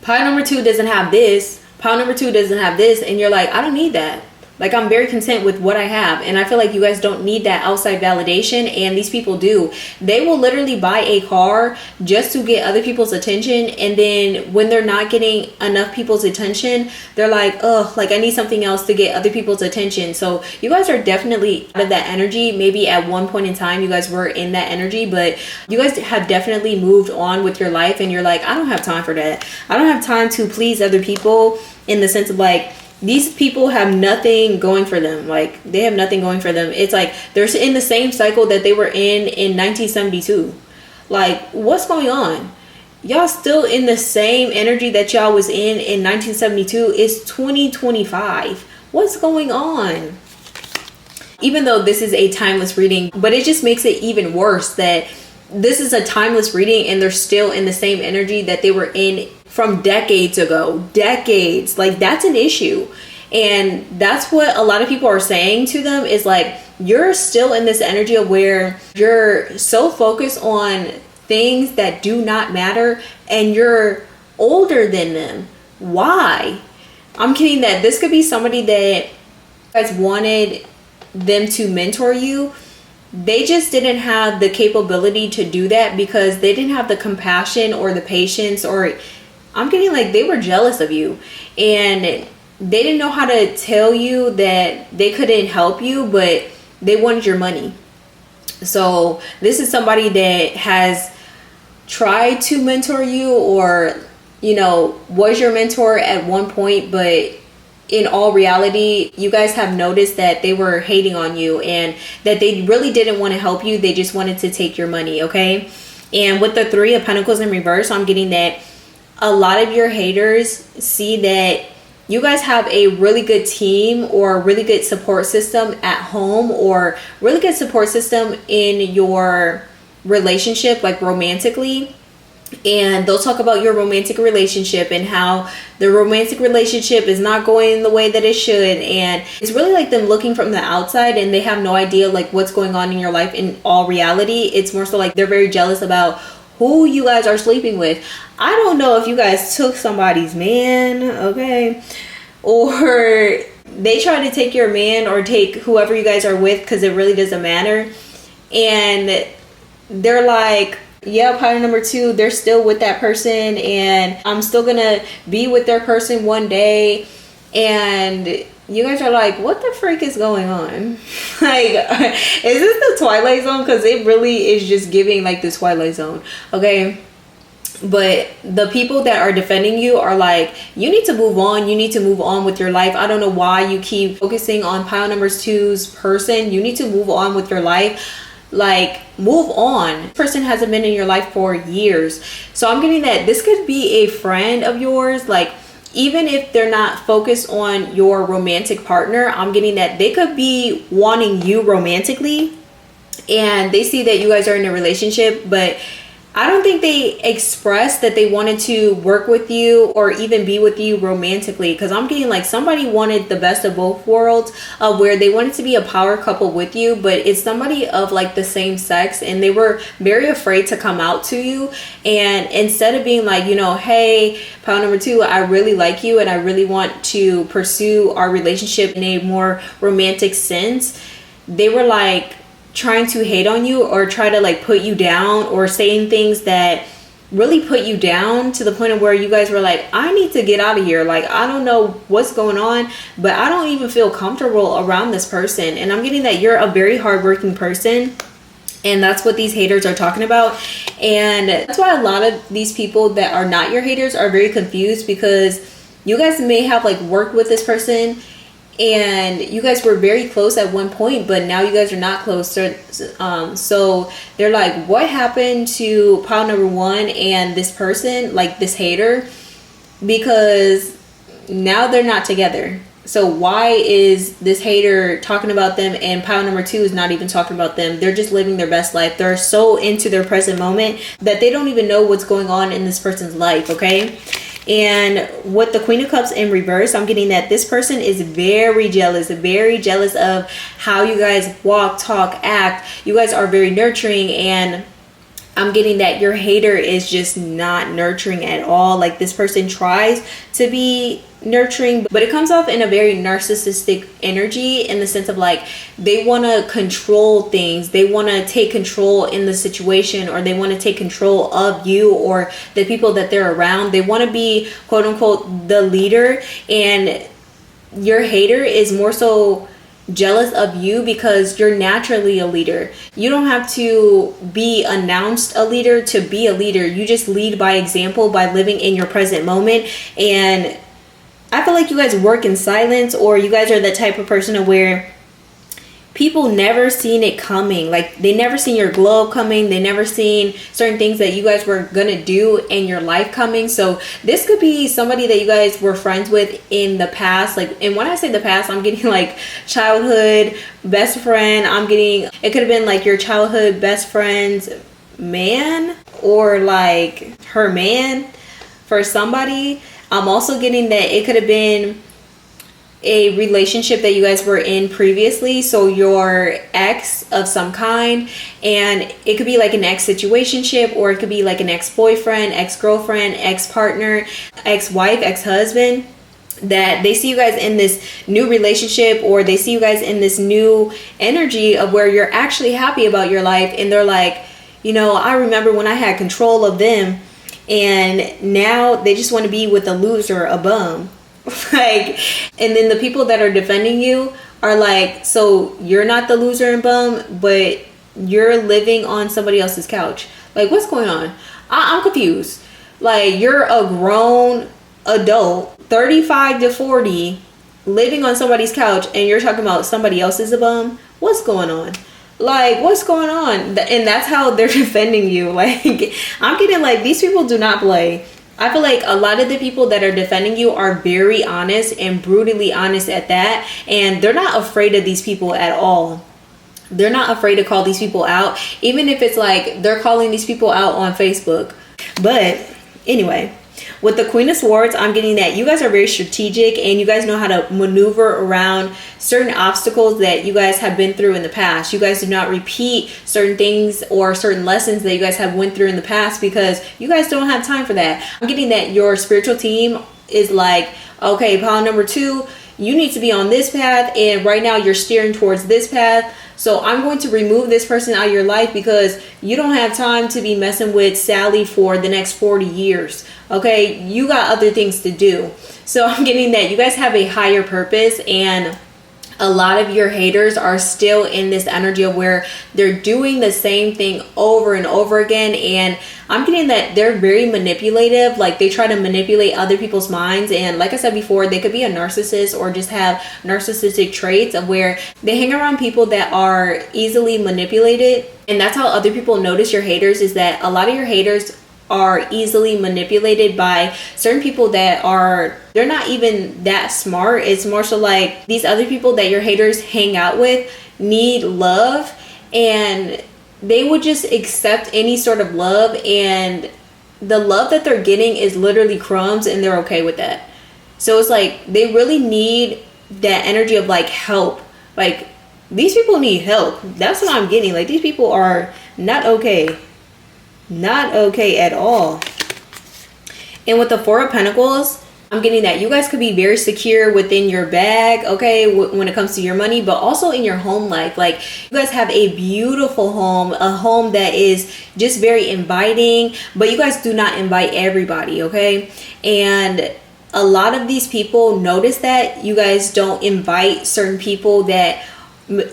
pile number two doesn't have this. Pile number two doesn't have this. And you're like, I don't need that. Like, I'm very content with what I have. And I feel like you guys don't need that outside validation. And these people do. They will literally buy a car just to get other people's attention. And then when they're not getting enough people's attention, they're like, oh, like I need something else to get other people's attention. So you guys are definitely out of that energy. Maybe at one point in time, you guys were in that energy, but you guys have definitely moved on with your life. And you're like, I don't have time for that. I don't have time to please other people, in the sense of like, these people have nothing going for them. Like, they have nothing going for them. It's like they're in the same cycle that they were in 1972. Like, what's going on? Y'all still in the same energy that y'all was in 1972. It's 2025. What's going on? Even though this is a timeless reading, but it just makes it even worse that this is a timeless reading and they're still in the same energy that they were in from decades ago. Decades. Like, that's an issue. And that's what a lot of people are saying to them is like, you're still in this energy of where you're so focused on things that do not matter and you're older than them. Why? I'm kidding that this could be somebody that you guys wanted them to mentor you. They just didn't have the capability to do that because they didn't have the compassion or the patience, or I'm getting like they were jealous of you and they didn't know how to tell you that they couldn't help you, but they wanted your money. So this is somebody that has tried to mentor you, or, you know, was your mentor at one point, but in all reality, you guys have noticed that they were hating on you and that they really didn't want to help you. They just wanted to take your money, okay? And with the Three of Pentacles in reverse, I'm getting that a lot of your haters see that you guys have a really good team or a really good support system at home, or really good support system in your relationship, like romantically. And they'll talk about your romantic relationship and how the romantic relationship is not going the way that it should. And it's really like them looking from the outside and they have no idea like what's going on in your life in all reality. It's more so like they're very jealous about who you guys are sleeping with. I don't know if you guys took somebody's man, okay? Or they try to take your man or take whoever you guys are with, because it really doesn't matter. And they're like, yeah, pile number two, they're still with that person and I'm still gonna be with their person one day. And you guys are like, what the freak is going on? Like, is this the Twilight Zone? Because it really is just giving like the Twilight Zone, okay? But the people that are defending you are like, you need to move on. You need to move on with your life. I don't know why you keep focusing on pile number two's person. You need to move on with your life. Like, move on. This person hasn't been in your life for years. So I'm getting that this could be a friend of yours. Like, even if they're not focused on your romantic partner, I'm getting that they could be wanting you romantically. And they see that you guys are in a relationship, but I don't think they expressed that they wanted to work with you or even be with you romantically, because I'm getting like somebody wanted the best of both worlds, of where they wanted to be a power couple with you, but it's somebody of like the same sex, and they were very afraid to come out to you. And instead of being like, you know, hey, pile number two, I really like you and I really want to pursue our relationship in a more romantic sense, they were like trying to hate on you or try to like put you down, or saying things that really put you down to the point of where you guys were like, I need to get out of here. Like, I don't know what's going on, but I don't even feel comfortable around this person. And I'm getting that you're a very hardworking person, and that's what these haters are talking about. And that's why a lot of these people that are not your haters are very confused, because you guys may have like worked with this person and you guys were very close at one point, but now you guys are not close. So they're like, what happened to pile number one and this person, like this hater? Because now they're not together. So why is this hater talking about them and pile number two is not even talking about them? They're just living their best life. They're so into their present moment that they don't even know what's going on in this person's life, okay? And with the Queen of Cups in reverse, I'm getting that this person is very jealous of how you guys walk, talk, act. You guys are very nurturing, and I'm getting that your hater is just not nurturing at all. Like, this person tries to be nurturing, but it comes off in a very narcissistic energy, in the sense of like, they want to control things, they want to take control in the situation, or they want to take control of you or the people that they're around. They want to be, quote unquote, the leader. And your hater is more so jealous of you because you're naturally a leader. You don't have to be announced a leader to be a leader. You just lead by example, by living in your present moment. And I feel like you guys work in silence, or you guys are the type of person to where people never seen it coming. Like, they never seen your glow up coming. They never seen certain things that you guys were gonna do in your life coming. So this could be somebody that you guys were friends with in the past. Like, and when I say the past, I'm getting like childhood best friend. I'm getting, it could have been like your childhood best friend's man, or like her man for somebody. I'm also getting that it could have been a relationship that you guys were in previously, so your ex of some kind, and it could be like an ex situationship, or it could be like an ex-boyfriend, ex-girlfriend, ex-partner, ex-wife, ex-husband, that they see you guys in this new relationship, or they see you guys in this new energy of where you're actually happy about your life, and they're like, you know, I remember when I had control of them, and now they just want to be with a loser, a bum. Like, and then the people that are defending you are like, so you're not the loser and bum, but you're living on somebody else's couch. Like, what's going on? I'm confused. Like, you're a grown adult, 35 to 40, living on somebody's couch, and you're talking about somebody else is a bum. What's going on? Like, what's going on? And that's how they're defending you. Like, I'm getting like, these people do not play. I feel like a lot of the people that are defending you are very honest, and brutally honest at that. And they're not afraid of these people at all. They're not afraid to call these people out, even if it's like they're calling these people out on Facebook. But anyway, with the Queen of Swords, I'm getting that you guys are very strategic, and you guys know how to maneuver around certain obstacles that you guys have been through in the past. You guys do not repeat certain things or certain lessons that you guys have went through in the past, because you guys don't have time for that. I'm getting that your spiritual team is like, okay, pile number 2, you need to be on this path, and right now you're steering towards this path. So I'm going to remove this person out of your life, because you don't have time to be messing with Sally for the next 40 years. Okay, you got other things to do. So I'm getting that you guys have a higher purpose, and a lot of your haters are still in this energy of where they're doing the same thing over and over again. And I'm getting that they're very manipulative. Like, they try to manipulate other people's minds. And like I said before, they could be a narcissist, or just have narcissistic traits of where they hang around people that are easily manipulated. And that's how other people notice your haters, is that a lot of your haters are easily manipulated by certain people that are, they're not even that smart. It's more so like these other people that your haters hang out with need love, and they would just accept any sort of love, and the love that they're getting is literally crumbs, and they're okay with that. So it's like they really need that energy of like help. Like, these people need help. That's what I'm getting. Like, these people are not okay. Not okay at all. And with the Four of Pentacles, I'm getting that you guys could be very secure within your bag, okay, when it comes to your money, but also in your home life. Like, you guys have a beautiful home, a home that is just very inviting, but you guys do not invite everybody, okay? And a lot of these people notice that you guys don't invite certain people that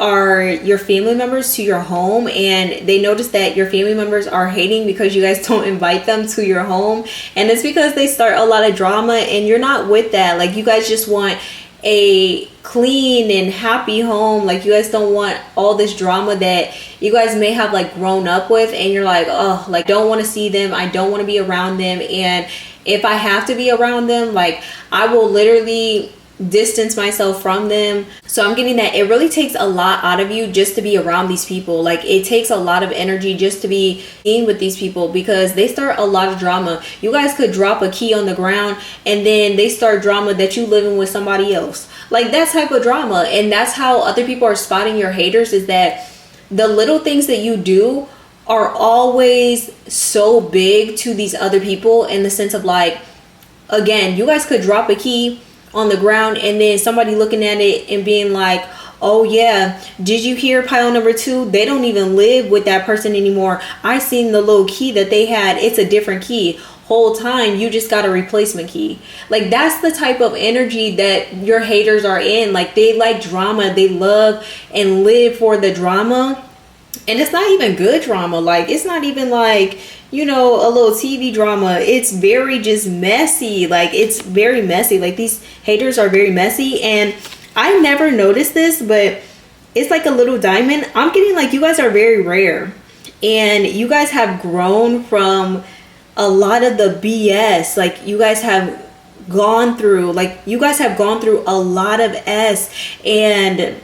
are your family members to your home, and they notice that your family members are hating because you guys don't invite them to your home. And it's because they start a lot of drama, and you're not with that. Like, you guys just want a clean and happy home. Like, you guys don't want all this drama that you guys may have like grown up with, and you're like, oh, like, don't want to see them, I don't want to be around them, and if I have to be around them, like, I will literally distance myself from them. So I'm getting that it really takes a lot out of you just to be around these people. Like, it takes a lot of energy just to be seen with these people, because they start a lot of drama. You guys could drop a key on the ground, and then they start drama that you living with somebody else. Like, that type of drama. And that's how other people are spotting your haters, is that the little things that you do are always so big to these other people, in the sense of like, again, you guys could drop a key on the ground, and then somebody looking at it and being like, oh yeah, did you hear pile number 2? They don't even live with that person anymore. I seen the little key that they had. It's a different key. Whole time you just got a replacement key. Like, that's the type of energy that your haters are in. Like, they like drama. They love and live for the drama. And it's not even good drama. Like, it's not even like, you know, a little TV drama. It's very just messy. Like, it's very messy. Like, these haters are very messy. And I never noticed this, but it's like a little diamond. I'm getting like you guys are very rare, and you guys have grown from a lot of the BS. Like you guys have gone through, a lot of S, and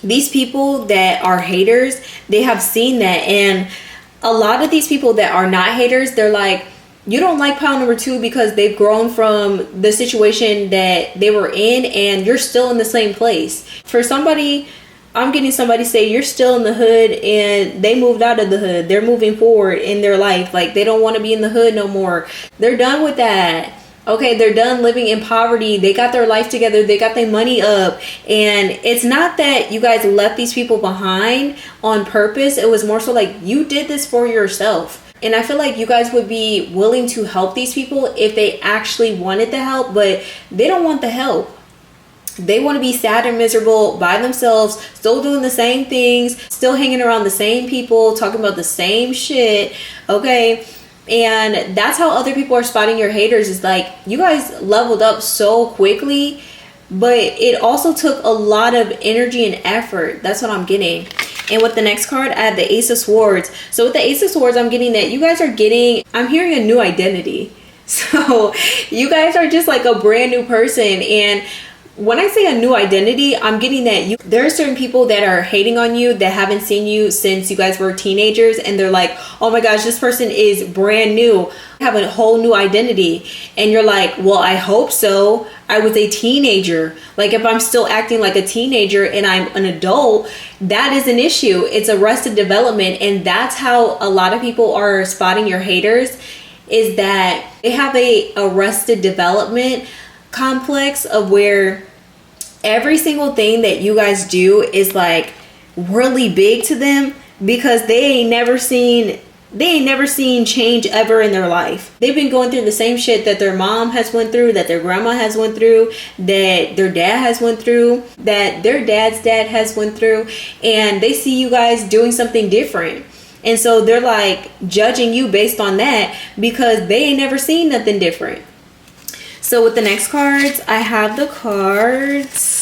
these people that are haters, they have seen that. And a lot of these people that are not haters, they're like, you don't like pile number 2 because they've grown from the situation that they were in, and you're still in the same place. For somebody, I'm getting somebody say you're still in the hood and they moved out of the hood. They're moving forward in their life. Like they don't want to be in the hood no more. They're done with that. Okay, they're done living in poverty. They got their life together. They got their money up. And it's not that you guys left these people behind on purpose. It was more so like you did this for yourself. And I feel like you guys would be willing to help these people if they actually wanted the help, but they don't want the help. They want to be sad and miserable by themselves, still doing the same things, still hanging around the same people, talking about the same shit. Okay. And that's how other people are spotting your haters. Is like you guys leveled up so quickly, but it also took a lot of energy and effort. That's what I'm getting. And with the next card, I have the Ace of Swords. So with the Ace of Swords, I'm getting that you guys are getting, I'm hearing a new identity. So you guys are just like a brand new person. And when I say a new identity, I'm getting that there are certain people that are hating on you that haven't seen you since you guys were teenagers, and they're like, oh my gosh, this person is brand new, have a whole new identity. And you're like, well, I hope so. I was a teenager. Like if I'm still acting like a teenager and I'm an adult, that is an issue. It's arrested development. And that's how a lot of people are spotting your haters, is that they have a arrested development complex of where every single thing that you guys do is like really big to them, because they ain't never seen change ever in their life. They've been going through the same shit that their mom has went through, that their grandma has went through, that their dad has went through, that their dad's dad has went through, and they see you guys doing something different. And so they're like judging you based on that because they ain't never seen nothing different. So with the next cards, I have the cards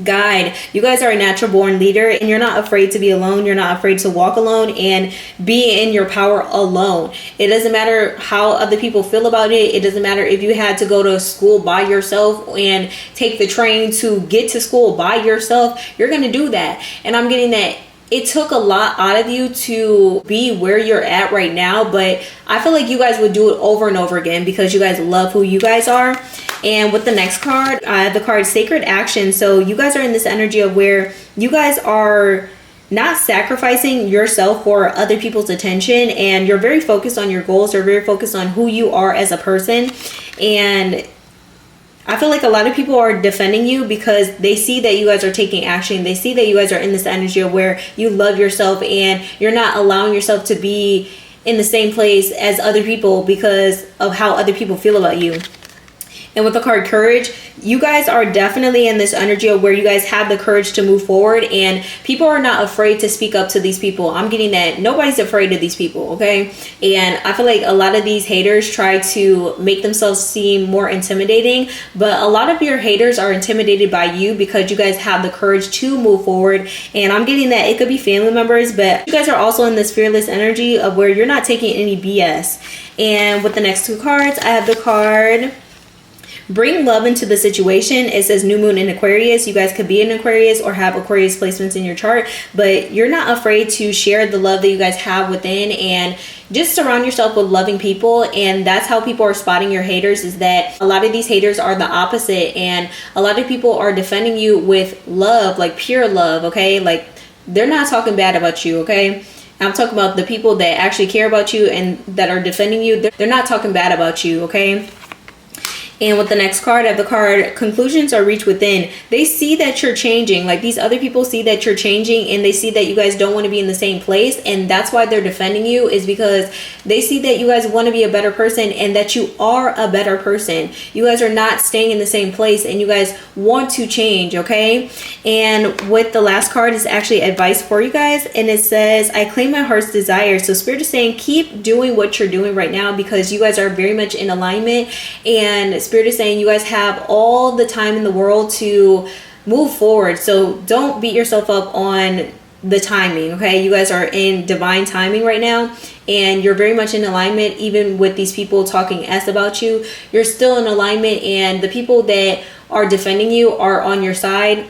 Guide. You guys are a natural born leader, and you're not afraid to be alone. You're not afraid to walk alone and be in your power alone. It doesn't matter how other people feel about it. It doesn't matter if you had to go to school by yourself and take the train to get to school by yourself. You're going to do that. And I'm getting that it took a lot out of you to be where you're at right now, but I feel like you guys would do it over and over again because you guys love who you guys are. And with the next card, I have the card Sacred Action. So you guys are in this energy of where you guys are not sacrificing yourself for other people's attention, and you're very focused on your goals. You're very focused on who you are as a person. And I feel like a lot of people are defending you because they see that you guys are taking action. They see that you guys are in this energy of where you love yourself and you're not allowing yourself to be in the same place as other people because of how other people feel about you. And with the card Courage, you guys are definitely in this energy of where you guys have the courage to move forward, and people are not afraid to speak up to these people. I'm getting that nobody's afraid of these people, okay? And I feel like a lot of these haters try to make themselves seem more intimidating, but a lot of your haters are intimidated by you because you guys have the courage to move forward. And I'm getting that it could be family members, but you guys are also in this fearless energy of where you're not taking any BS. And with the next two cards, I have the card Bring Love into the Situation. It says new moon in Aquarius. You guys could be in Aquarius or have Aquarius placements in your chart, but you're not afraid to share the love that you guys have within and just surround yourself with loving people. And that's how people are spotting your haters, is that a lot of these haters are the opposite, and a lot of people are defending you with love, like pure love, okay? Like they're not talking bad about you, okay? I'm talking about the people that actually care about you and that are defending you. They're not talking bad about you, okay? And with the next card, I have the card Conclusions Are Reached Within. They see that you're changing. Like these other people see that you're changing, and they see that you guys don't want to be in the same place. And that's why they're defending you, is because they see that you guys want to be a better person and that you are a better person. You guys are not staying in the same place and you guys want to change, okay? And with the last card is actually advice for you guys. And it says, I claim my heart's desire. So Spirit is saying, keep doing what you're doing right now because you guys are very much in alignment. And Spirit is saying you guys have all the time in the world to move forward. So don't beat yourself up on the timing, okay? You guys are in divine timing right now, and you're very much in alignment. Even with these people talking S about you, you're still in alignment, and the people that are defending you are on your side,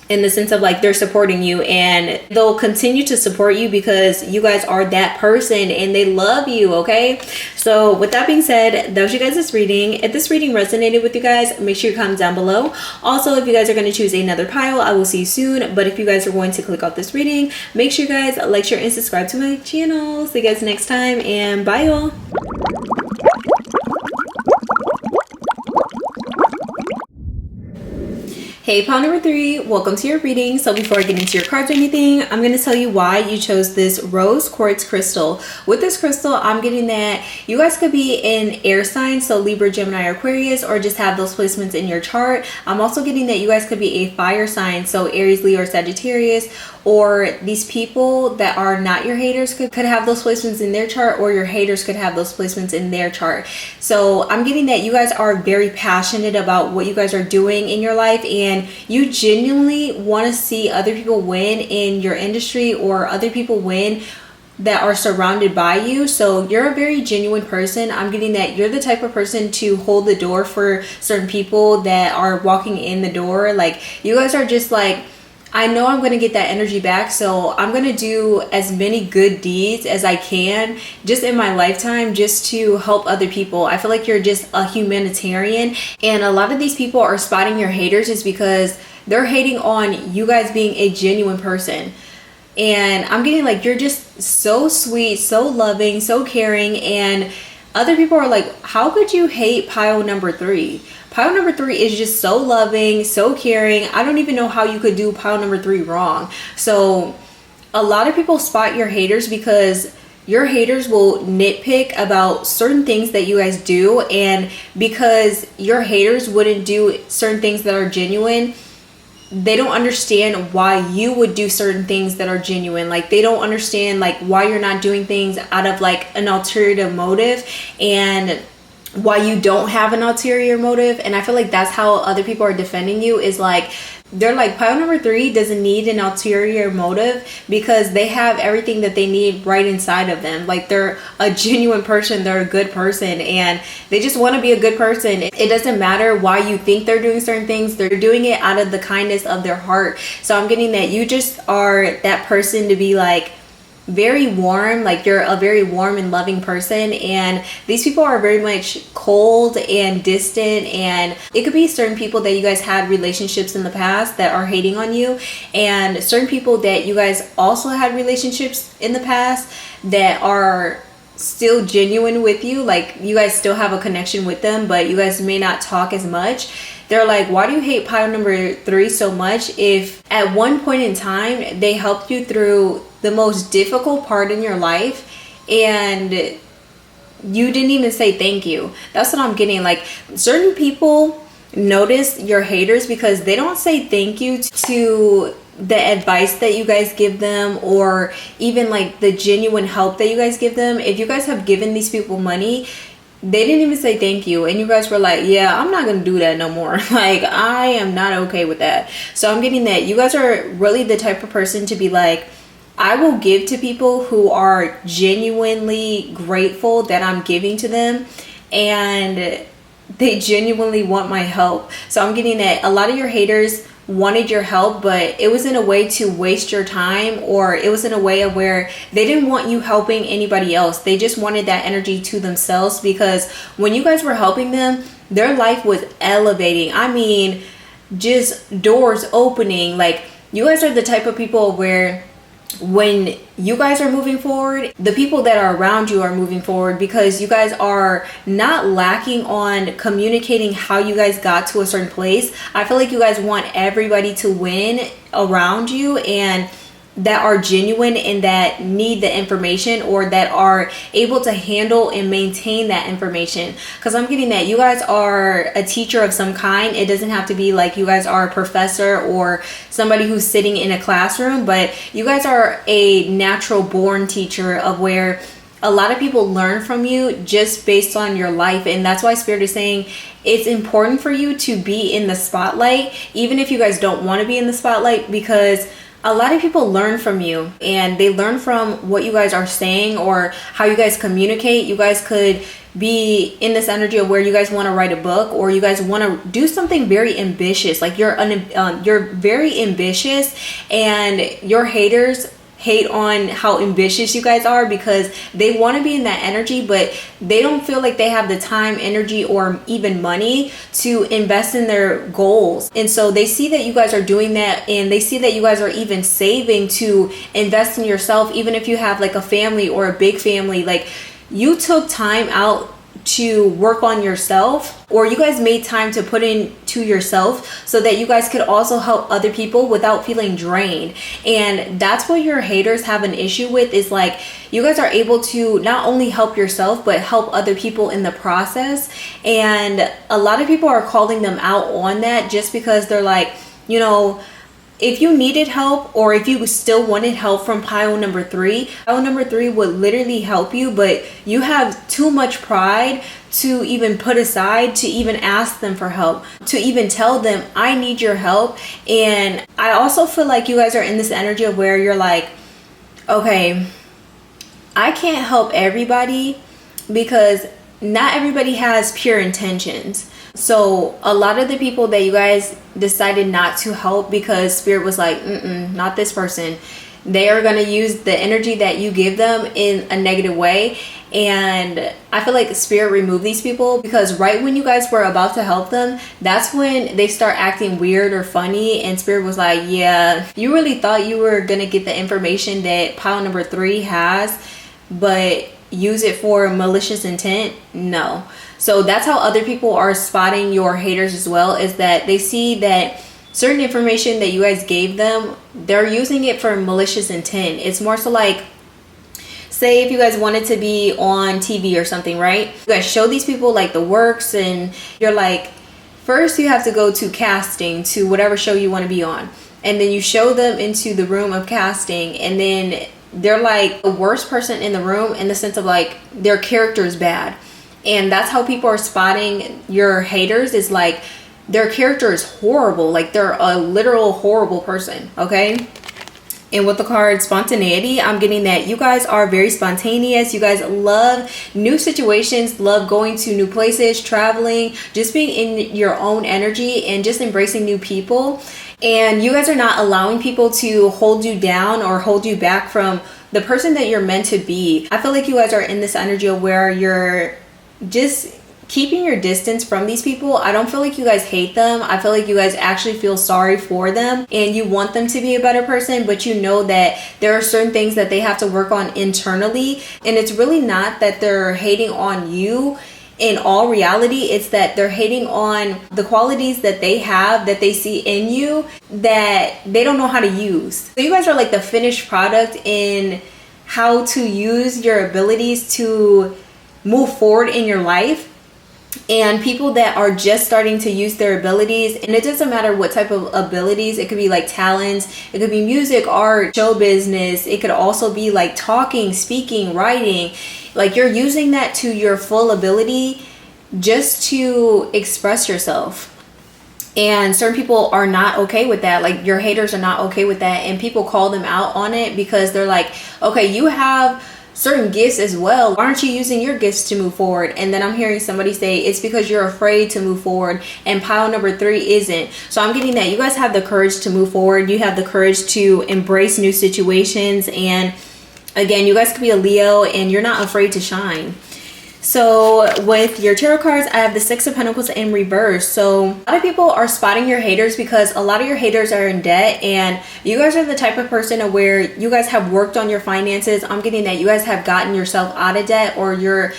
in the sense of like they're supporting you, and they'll continue to support you because you guys are that person and they love you, okay? So with that being said, that was you guys' reading. If this reading resonated with you guys, make sure you comment down below. Also, if you guys are going to choose another pile, I will see you soon. But if you guys are going to click off this reading, make sure you guys like, share, and subscribe to my channel. See you guys next time, and bye y'all. Hey, pile number 3, welcome to your reading. So before I get into your cards or anything, I'm going to tell you why you chose this rose quartz crystal. With this crystal, I'm getting that you guys could be in air signs, so Libra, Gemini, or Aquarius, or just have those placements in your chart. I'm also getting that you guys could be a fire sign, so Aries, Leo, or Sagittarius, or these people that are not your haters could have those placements in their chart, or your haters could have those placements in their chart. So I'm getting that you guys are very passionate about what you guys are doing in your life, and you genuinely want to see other people win in your industry, or other people win that are surrounded by you. So you're a very genuine person. I'm getting that you're the type of person to hold the door for certain people that are walking in the door. Like, you guys are just like, I know I'm going to get that energy back, so I'm going to do as many good deeds as I can just in my lifetime, just to help other people. I feel like you're just a humanitarian, and a lot of these people are spotting your haters is because they're hating on you guys being a genuine person. And I'm getting like you're just so sweet, so loving, so caring, and other people are like, how could you hate pile number 3? Pile number 3 is just so loving, so caring. I don't even know how you could do pile number 3 wrong. So a lot of people spot your haters because your haters will nitpick about certain things that you guys do, and because your haters wouldn't do certain things that are genuine, they don't understand why you would do certain things that are genuine. Like, they don't understand like why you're not doing things out of like an ulterior motive, and why you don't have an ulterior motive. And I feel like that's how other people are defending you, is like they're like, pile number 3 doesn't need an ulterior motive because they have everything that they need right inside of them. Like, they're a genuine person, they're a good person, and they just want to be a good person. It doesn't matter why you think they're doing certain things, they're doing it out of the kindness of their heart. So I'm getting that you just are that person to be like very warm, like you're a very warm and loving person, and these people are very much cold and distant, and it could be certain people that you guys had relationships in the past that are hating on you, and certain people that you guys also had relationships in the past that are still genuine with you. Like, you guys still have a connection with them, but you guys may not talk as much. They're like, why do you hate pile number 3 so much if at one point in time they helped you through the most difficult part in your life and you didn't even say thank you? That's what I'm getting. Like, certain people notice your haters because they don't say thank you to the advice that you guys give them, or even like the genuine help that you guys give them. If you guys have given these people money, they didn't even say thank you, and you guys were like, yeah, I'm not gonna do that no more. Like, I am not okay with that. So I'm getting that you guys are really the type of person to be like, I will give to people who are genuinely grateful that I'm giving to them, and they genuinely want my help. So I'm getting that a lot of your haters wanted your help, but it was in a way to waste your time, or it was in a way of where they didn't want you helping anybody else. They just wanted that energy to themselves, because when you guys were helping them, their life was elevating. I mean, just doors opening. Like, you guys are the type of people where when you guys are moving forward, the people that are around you are moving forward, because you guys are not lacking on communicating how you guys got to a certain place. I feel like you guys want everybody to win around you, and that are genuine and that need the information, or that are able to handle and maintain that information. Because I'm getting that you guys are a teacher of some kind. It doesn't have to be like you guys are a professor or somebody who's sitting in a classroom, but you guys are a natural born teacher, of where a lot of people learn from you just based on your life. And that's why Spirit is saying it's important for you to be in the spotlight, even if you guys don't want to be in the spotlight, because a lot of people learn from you and they learn from what you guys are saying or how you guys communicate. You guys could be in this energy of where you guys want to write a book, or you guys want to do something very ambitious. Like you're very ambitious, and your haters hate on how ambitious you guys are because they want to be in that energy, but they don't feel like they have the time, energy, or even money to invest in their goals. And so they see that you guys are doing that, and they see that you guys are even saving to invest in yourself, even if you have like a family or a big family. Like, you took time out to work on yourself, or you guys made time to put into yourself so that you guys could also help other people without feeling drained. And that's what your haters have an issue with, is like you guys are able to not only help yourself but help other people in the process. And a lot of people are calling them out on that just because they're like, you know, if you needed help, or if you still wanted help from pile number 3 would literally help you, but you have too much pride to even put aside to even ask them for help, to even tell them, I need your help. And I also feel like you guys are in this energy of where you're like, okay, I can't help everybody because not everybody has pure intentions. So a lot of the people that you guys decided not to help because Spirit was like, not this person, they are going to use the energy that you give them in a negative way. And I feel like Spirit removed these people because right when you guys were about to help them, that's when they start acting weird or funny. And Spirit was like, yeah, you really thought you were going to get the information that pile number 3 has, but use it for malicious intent? No. So that's how other people are spotting your haters as well, is that they see that certain information that you guys gave them, they're using it for malicious intent. It's more so like, say if you guys wanted to be on TV or something, right? You guys show these people like the works, and you're like, first you have to go to casting to whatever show you want to be on. And then you show them into the room of casting, and then they're like the worst person in the room in the sense of like their character is bad. And that's how people are spotting your haters, is like their character is horrible. Like they're a literal horrible person. Okay. And with the card spontaneity, I'm getting that you guys are very spontaneous. You guys love new situations, love going to new places, traveling, just being in your own energy and just embracing new people. And you guys are not allowing people to hold you down or hold you back from the person that you're meant to be. I feel like you guys are in this energy of where you're just keeping your distance from these people. I don't feel like you guys hate them. I feel like you guys actually feel sorry for them and you want them to be a better person, but you know that there are certain things that they have to work on internally. And it's really not that they're hating on you. In all reality, it's that they're hating on the qualities that they have, that they see in you, that they don't know how to use. So you guys are like the finished product in how to use your abilities to move forward in your life. And people that are just starting to use their abilities, and it doesn't matter what type of abilities, it could be like talents, it could be music, art, show business, it could also be like talking, speaking, writing. Like you're using that to your full ability just to express yourself. And certain people are not okay with that. Like your haters are not okay with that, and people call them out on it because they're like, okay, you have certain gifts as well, why aren't you using your gifts to move forward? And then I'm hearing somebody say it's because you're afraid to move forward, and pile number 3 isn't. So I'm getting that you guys have the courage to move forward, you have the courage to embrace new situations, and again, you guys could be a Leo and you're not afraid to shine. So with your tarot cards, I have the 6 of Pentacles in reverse. So a lot of people are spotting your haters because a lot of your haters are in debt, and you guys are the type of person where you guys have worked on your finances. I'm getting that you guys have gotten yourself out of debt, or you're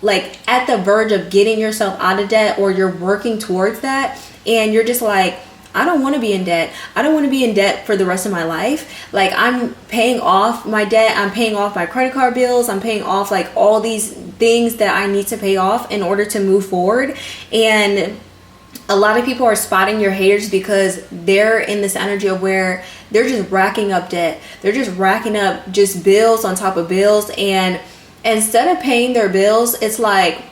like at the verge of getting yourself out of debt, or you're working towards that, and you're just like, I don't want to be in debt. I don't want to be in debt for the rest of my life. Like I'm paying off my debt. I'm paying off my credit card bills. I'm paying off like all these things that I need to pay off in order to move forward. And a lot of people are spotting your haters because they're in this energy of where they're just racking up debt. They're just racking up just bills on top of bills. And instead of paying their bills, it's like,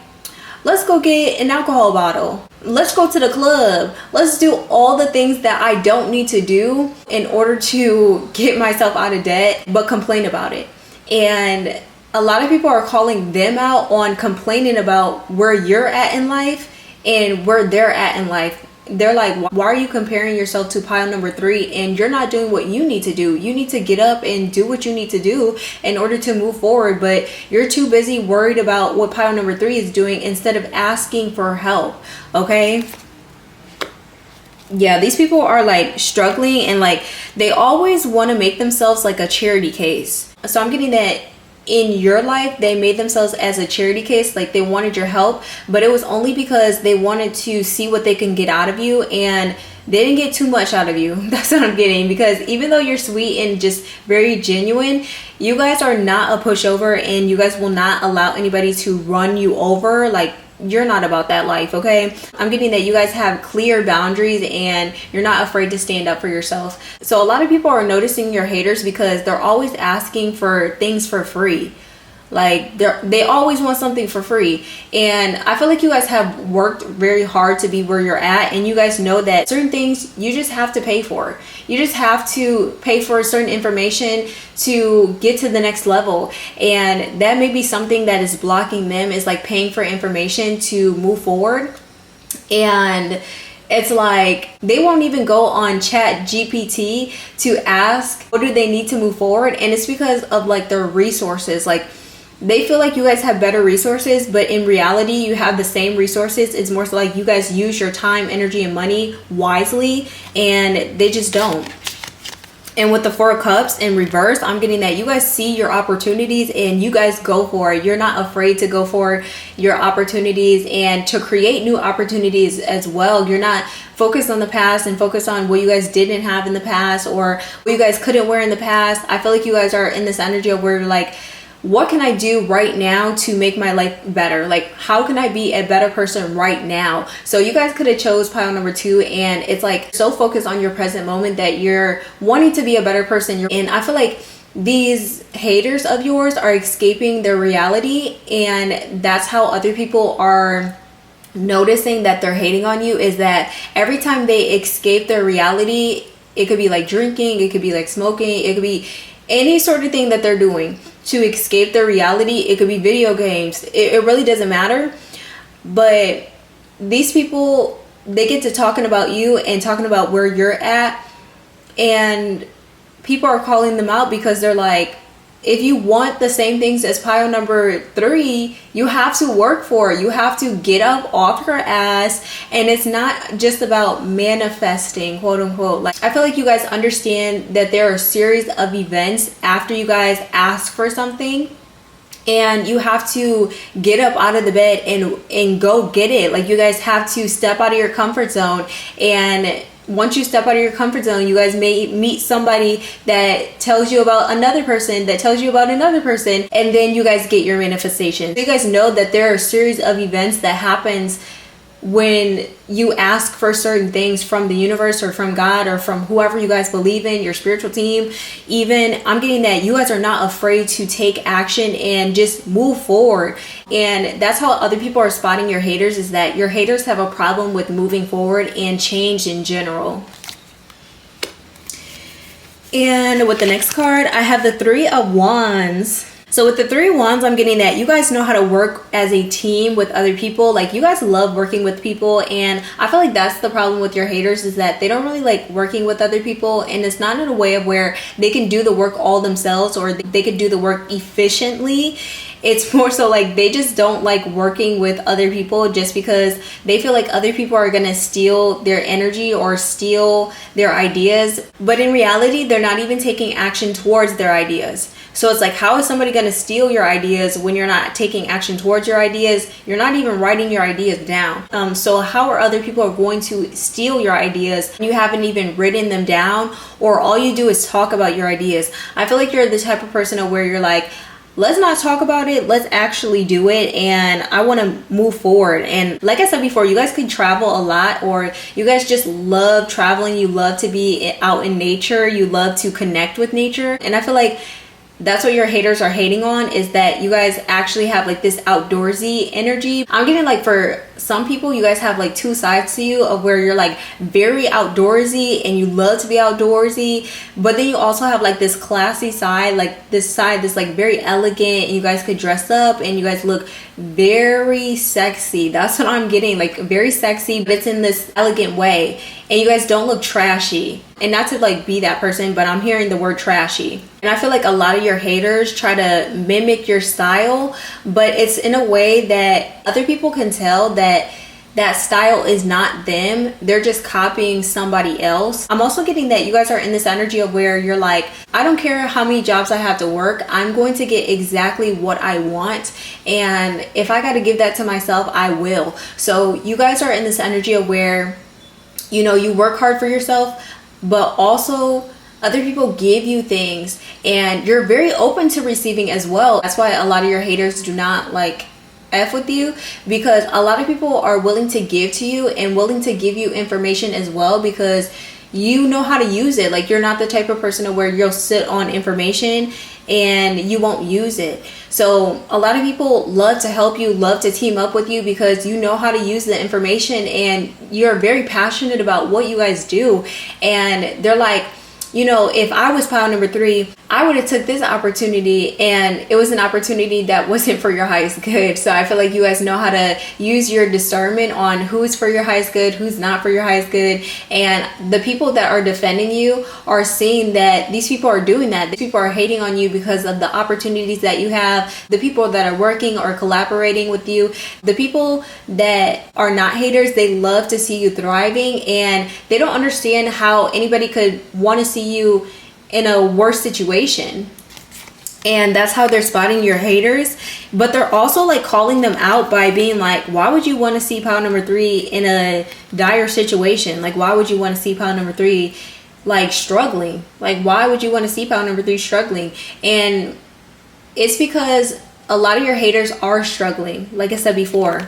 let's go get an alcohol bottle. Let's go to the club. Let's do all the things that I don't need to do in order to get myself out of debt, but complain about it. And a lot of people are calling them out on complaining about where you're at in life and where they're at in life. They're like, why are you comparing yourself to pile number 3 and you're not doing what you need to do? You need to get up and do what you need to do in order to move forward, but you're too busy worried about what pile number 3 is doing instead of asking for help. Okay? Yeah, these people are like struggling, and like they always want to make themselves like a charity case. So I'm getting that in your life they made themselves as a charity case, like they wanted your help, but it was only because they wanted to see what they can get out of you, and they didn't get too much out of you. That's what I'm getting, because even though you're sweet and just very genuine, you guys are not a pushover, and you guys will not allow anybody to run you over. Like, you're not about that life, okay? I'm getting that you guys have clear boundaries and you're not afraid to stand up for yourself. So a lot of people are noticing your haters because they're always asking for things for free. Like they always want something for free, and I feel like you guys have worked very hard to be where you're at, and you guys know that certain things you just have to pay for. You just have to pay for certain information to get to the next level, and that may be something that is blocking them, is like paying for information to move forward. And it's like they won't even go on Chat GPT to ask what do they need to move forward, and it's because of like their resources. Like, they feel like you guys have better resources, but in reality you have the same resources. It's more so like you guys use your time, energy, and money wisely, and they just don't. And with the 4 of Cups in reverse, I'm getting that you guys see your opportunities and you guys go for it. You're not afraid to go for your opportunities and to create new opportunities as well. You're not focused on the past and focused on what you guys didn't have in the past or what you guys couldn't wear in the past. I feel like you guys are in this energy of where you're like, what can I do right now to make my life better? Like, how can I be a better person right now? So you guys could have chose pile number 2, and it's like so focused on your present moment that you're wanting to be a better person. And I feel like these haters of yours are escaping their reality, and that's how other people are noticing that they're hating on you, is that every time they escape their reality, it could be like drinking, it could be like smoking, it could be any sort of thing that they're doing to escape their reality. It could be video games. It really doesn't matter. But these people, they get to talking about you and talking about where you're at, and people are calling them out because they're like, if you want the same things as pile number 3, you have to work for it. You have to get up off your ass, and it's not just about manifesting, quote unquote. Like, I feel like you guys understand that there are a series of events after you guys ask for something, and you have to get up out of the bed and go get it. Like, you guys have to step out of your comfort zone, and once you step out of your comfort zone, you guys may meet somebody that tells you about another person, that tells you about another person, and then you guys get your manifestation. So you guys know that there are a series of events that happens when you ask for certain things from the universe or from God or from whoever you guys believe in, your spiritual team. Even, I'm getting that you guys are not afraid to take action and just move forward. And that's how other people are spotting your haters, is that your haters have a problem with moving forward and change in general. And with the next card, I have the 3 of Wands. So with the 3 of Wands, I'm getting that you guys know how to work as a team with other people. Like, you guys love working with people, and I feel like that's the problem with your haters, is that they don't really like working with other people, and it's not in a way of where they can do the work all themselves or they can do the work efficiently. It's more so like they just don't like working with other people just because they feel like other people are gonna steal their energy or steal their ideas. But in reality, they're not even taking action towards their ideas. So it's like, how is somebody going to steal your ideas when you're not taking action towards your ideas? You're not even writing your ideas down. So how are other people going to steal your ideas? You haven't even written them down, or all you do is talk about your ideas. I feel like you're the type of person where you're like, let's not talk about it, let's actually do it, and I want to move forward. And like I said before, you guys can travel a lot, or you guys just love traveling, you love to be out in nature, you love to connect with nature. And I feel like that's what your haters are hating on, is that you guys actually have like this outdoorsy energy. I'm getting like for some people, you guys have like two sides to you, of where you're like very outdoorsy and you love to be outdoorsy, but then you also have like this classy side, like this side that's like very elegant, and you guys could dress up and you guys look very sexy. That's what I'm getting, like very sexy, but it's in this elegant way, and you guys don't look trashy. And not to like be that person, but I'm hearing the word trashy. And I feel like a lot of your haters try to mimic your style, but it's in a way that other people can tell that that style is not them. They're just copying somebody else. I'm also getting that you guys are in this energy of where you're like, I don't care how many jobs I have to work, I'm going to get exactly what I want, and if I got to give that to myself, I will. So you guys are in this energy of where, you know, you work hard for yourself, but also other people give you things, and you're very open to receiving as well. That's why a lot of your haters do not like F with you, because a lot of people are willing to give to you and willing to give you information as well, because you know how to use it. Like, you're not the type of person to where you'll sit on information and you won't use it. So a lot of people love to help you, love to team up with you, because you know how to use the information and you're very passionate about what you guys do. And they're like, you know, if I was pile number 3, I would have took this opportunity, and it was an opportunity that wasn't for your highest good. So I feel like you guys know how to use your discernment on who's for your highest good, who's not for your highest good. And the people that are defending you are seeing that these people are doing that. These people are hating on you because of the opportunities that you have. The people that are working or collaborating with you, the people that are not haters, they love to see you thriving, and they don't understand how anybody could want to see you in a worse situation. And that's how they're spotting your haters. But they're also like calling them out by being like, why would you want to see pile number 3 in a dire situation? Like, why would you want to see pile number 3 like struggling? Like, why would you want to see pile number 3 struggling? And it's because a lot of your haters are struggling, like I said before.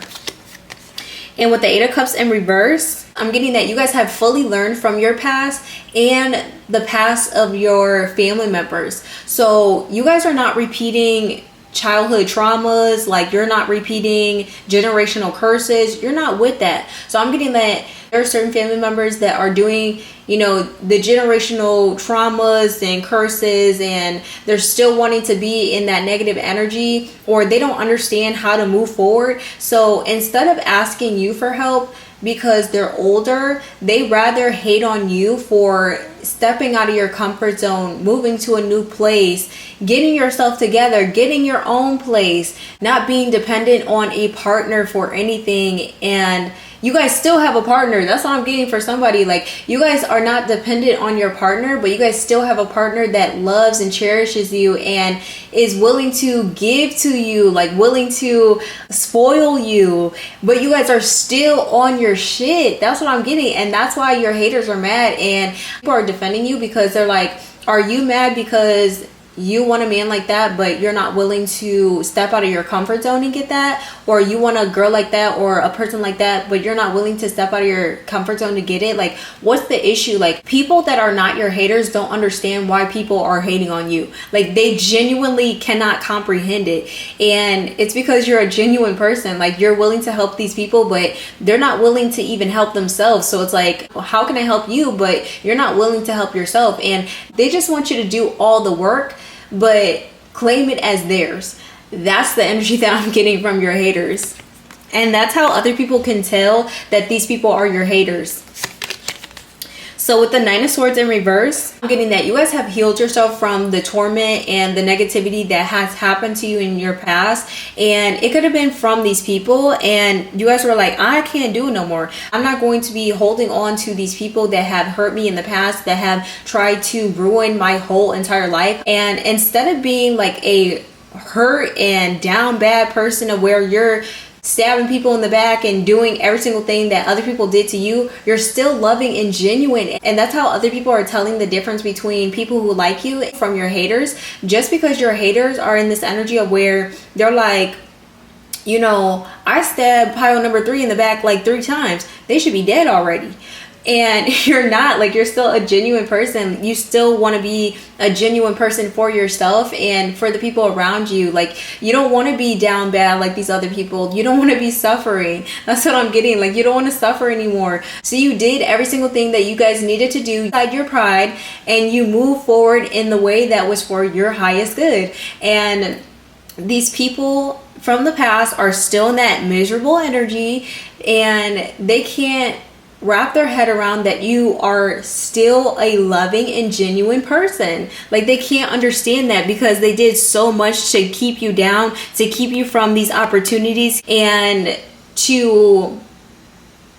And with the 8 of Cups in reverse, I'm getting that you guys have fully learned from your past and the past of your family members. So you guys are not repeating childhood traumas, like you're not repeating generational curses. You're not with that. So I'm getting that there are certain family members that are doing, you know, the generational traumas and curses, and they're still wanting to be in that negative energy, or they don't understand how to move forward. So instead of asking you for help because they're older, they rather hate on you for stepping out of your comfort zone, moving to a new place, getting yourself together, getting your own place, not being dependent on a partner for anything. And you guys still have a partner. That's what I'm getting for somebody. Like, you guys are not dependent on your partner, but you guys still have a partner that loves and cherishes you and is willing to give to you, like willing to spoil you, but you guys are still on your shit. That's what I'm getting. And that's why your haters are mad, and people are defending you because they're like, are you mad because you want a man like that, but you're not willing to step out of your comfort zone and get that? Or you want a girl like that or a person like that, but you're not willing to step out of your comfort zone to get it? Like, what's the issue? Like, people that are not your haters don't understand why people are hating on you. Like, they genuinely cannot comprehend it. And it's because you're a genuine person. Like, you're willing to help these people, but they're not willing to even help themselves. So it's like, well, how can I help you, but you're not willing to help yourself? And they just want you to do all the work, but claim it as theirs. That's the energy that I'm getting from your haters. And that's how other people can tell that these people are your haters. So with the 9 of Swords in reverse, I'm getting that you guys have healed yourself from the torment and the negativity that has happened to you in your past. And it could have been from these people, and you guys were like, I can't do it no more. I'm not going to be holding on to these people that have hurt me in the past, that have tried to ruin my whole entire life. And instead of being like a hurt and down bad person of where you're stabbing people in the back and doing every single thing that other people did to you, you're still loving and genuine. And that's how other people are telling the difference between people who like you from your haters. Just because your haters are in this energy of where they're like, you know, I stabbed pile number 3 in the back like 3 times. They should be dead already. And you're not, like, you're still a genuine person. You still want to be a genuine person for yourself and for the people around you. Like, you don't want to be down bad like these other people. You don't want to be suffering. That's what I'm getting. Like, you don't want to suffer anymore. So you did every single thing that you guys needed to do inside your pride, and you move forward in the way that was for your highest good. And these people from the past are still in that miserable energy, and they can't wrap their head around that you are still a loving and genuine person. Like, they can't understand that, because they did so much to keep you down, to keep you from these opportunities, and to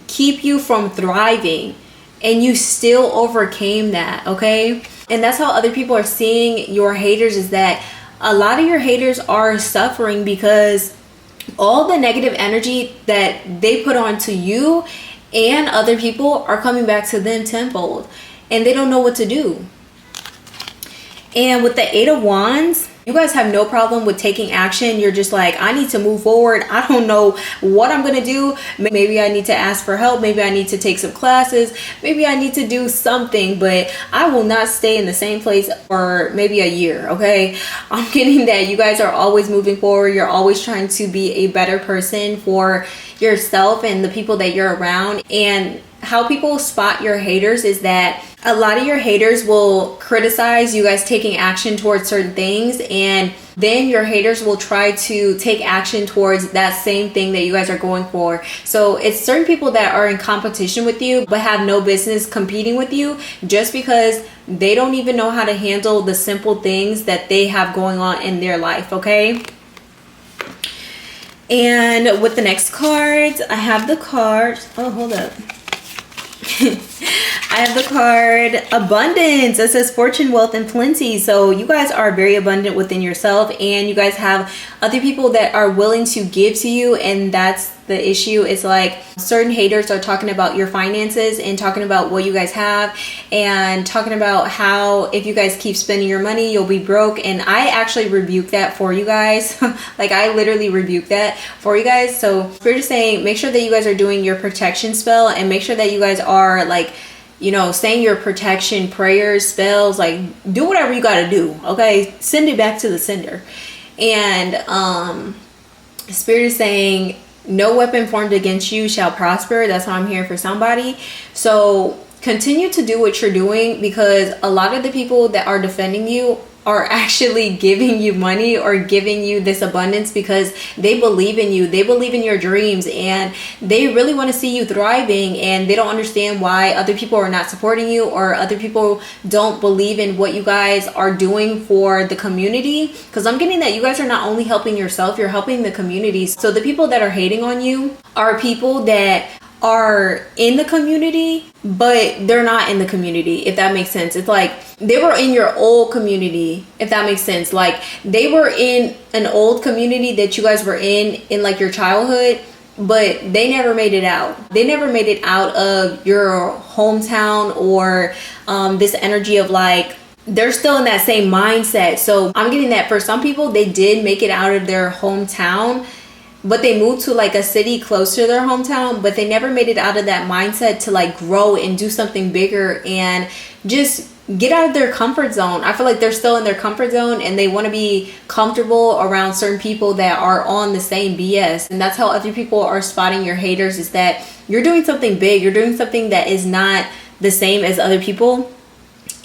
keep you from thriving, and you still overcame that. Okay, and that's how other people are seeing your haters, is that a lot of your haters are suffering because all the negative energy that they put onto you and other people are coming back to them tenfold, and they don't know what to do. And with the 8 of Wands, you guys have no problem with taking action. You're just like, I need to move forward. I don't know what I'm going to do. Maybe I need to ask for help. Maybe I need to take some classes. Maybe I need to do something, but I will not stay in the same place for maybe a year. Okay. I'm getting that you guys are always moving forward. You're always trying to be a better person for yourself and the people that you're around. And how people spot your haters is that a lot of your haters will criticize you guys taking action towards certain things, and then your haters will try to take action towards that same thing that you guys are going for. So it's certain people that are in competition with you but have no business competing with you, just because they don't even know how to handle the simple things that they have going on in their life. Okay. And with the next cards, I have the card. Oh, hold up. I have the card Abundance. It says fortune, wealth, and plenty. So you guys are very abundant within yourself, and you guys have other people that are willing to give to you, and that's the issue. It's like certain haters are talking about your finances and talking about what you guys have, and talking about how if you guys keep spending your money, you'll be broke. And I actually rebuke that for you guys. Like, I literally rebuke that for you guys. So we're just saying, make sure that you guys are doing your protection spell, and make sure that you guys are, like, you know, saying your protection prayers, spells. Like, do whatever you got to do. Okay. Send it back to the sender. And Spirit is saying, no weapon formed against you shall prosper. That's what I'm hearing for somebody. So continue to do what you're doing, because a lot of the people that are defending you are actually giving you money or giving you this abundance because they believe in you. They believe in your dreams, and they really want to see you thriving, and they don't understand why other people are not supporting you, or other people don't believe in what you guys are doing for the community. Because I'm getting that you guys are not only helping yourself, you're helping the community. So the people that are hating on you are people that are in the community, but they're not in the community, if that makes sense. It's like they were in your old community, if that makes sense. Like, they were in an old community that you guys were in like your childhood, but they never made it out. They never made it out of your hometown, or this energy of, like, they're still in that same mindset. So I'm getting that for some people, they did make it out of their hometown, but they moved to, like, a city close to their hometown, but they never made it out of that mindset to, like, grow and do something bigger and just get out of their comfort zone. I feel like they're still in their comfort zone, and they want to be comfortable around certain people that are on the same BS. And that's how other people are spotting your haters, is that you're doing something big. You're doing something that is not the same as other people.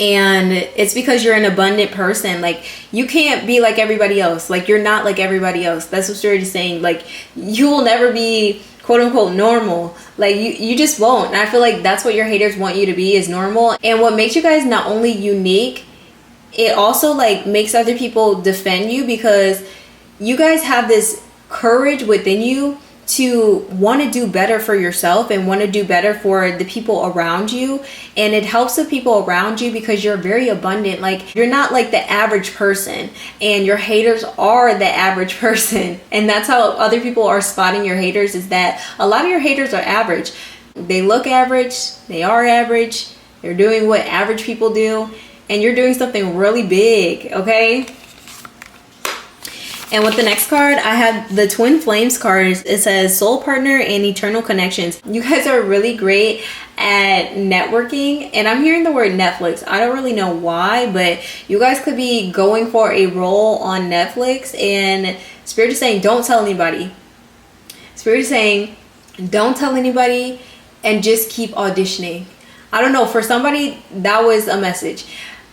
And it's because you're an abundant person. Like, you can't be like everybody else. Like, you're not like everybody else. That's what Spirit is saying. Like, you will never be quote unquote normal. Like, you just won't. And I feel like that's what your haters want you to be, is normal. And what makes you guys not only unique, it also, like, makes other people defend you, because you guys have this courage within you to want to do better for yourself and want to do better for the people around you. And it helps the people around you because you're very abundant. Like, you're not like the average person, and your haters are the average person. And that's how other people are spotting your haters, is that a lot of your haters are average. They look average, they are average, they're doing what average people do, and you're doing something really big. Okay. And with the next card, I have the Twin Flames cards. It says soul partner and eternal connections. You guys are really great at networking, and I'm hearing the word Netflix. I don't really know why, but you guys could be going for a role on Netflix, and Spirit is saying don't tell anybody. Spirit is saying don't tell anybody and just keep auditioning. I don't know, for somebody that was a message.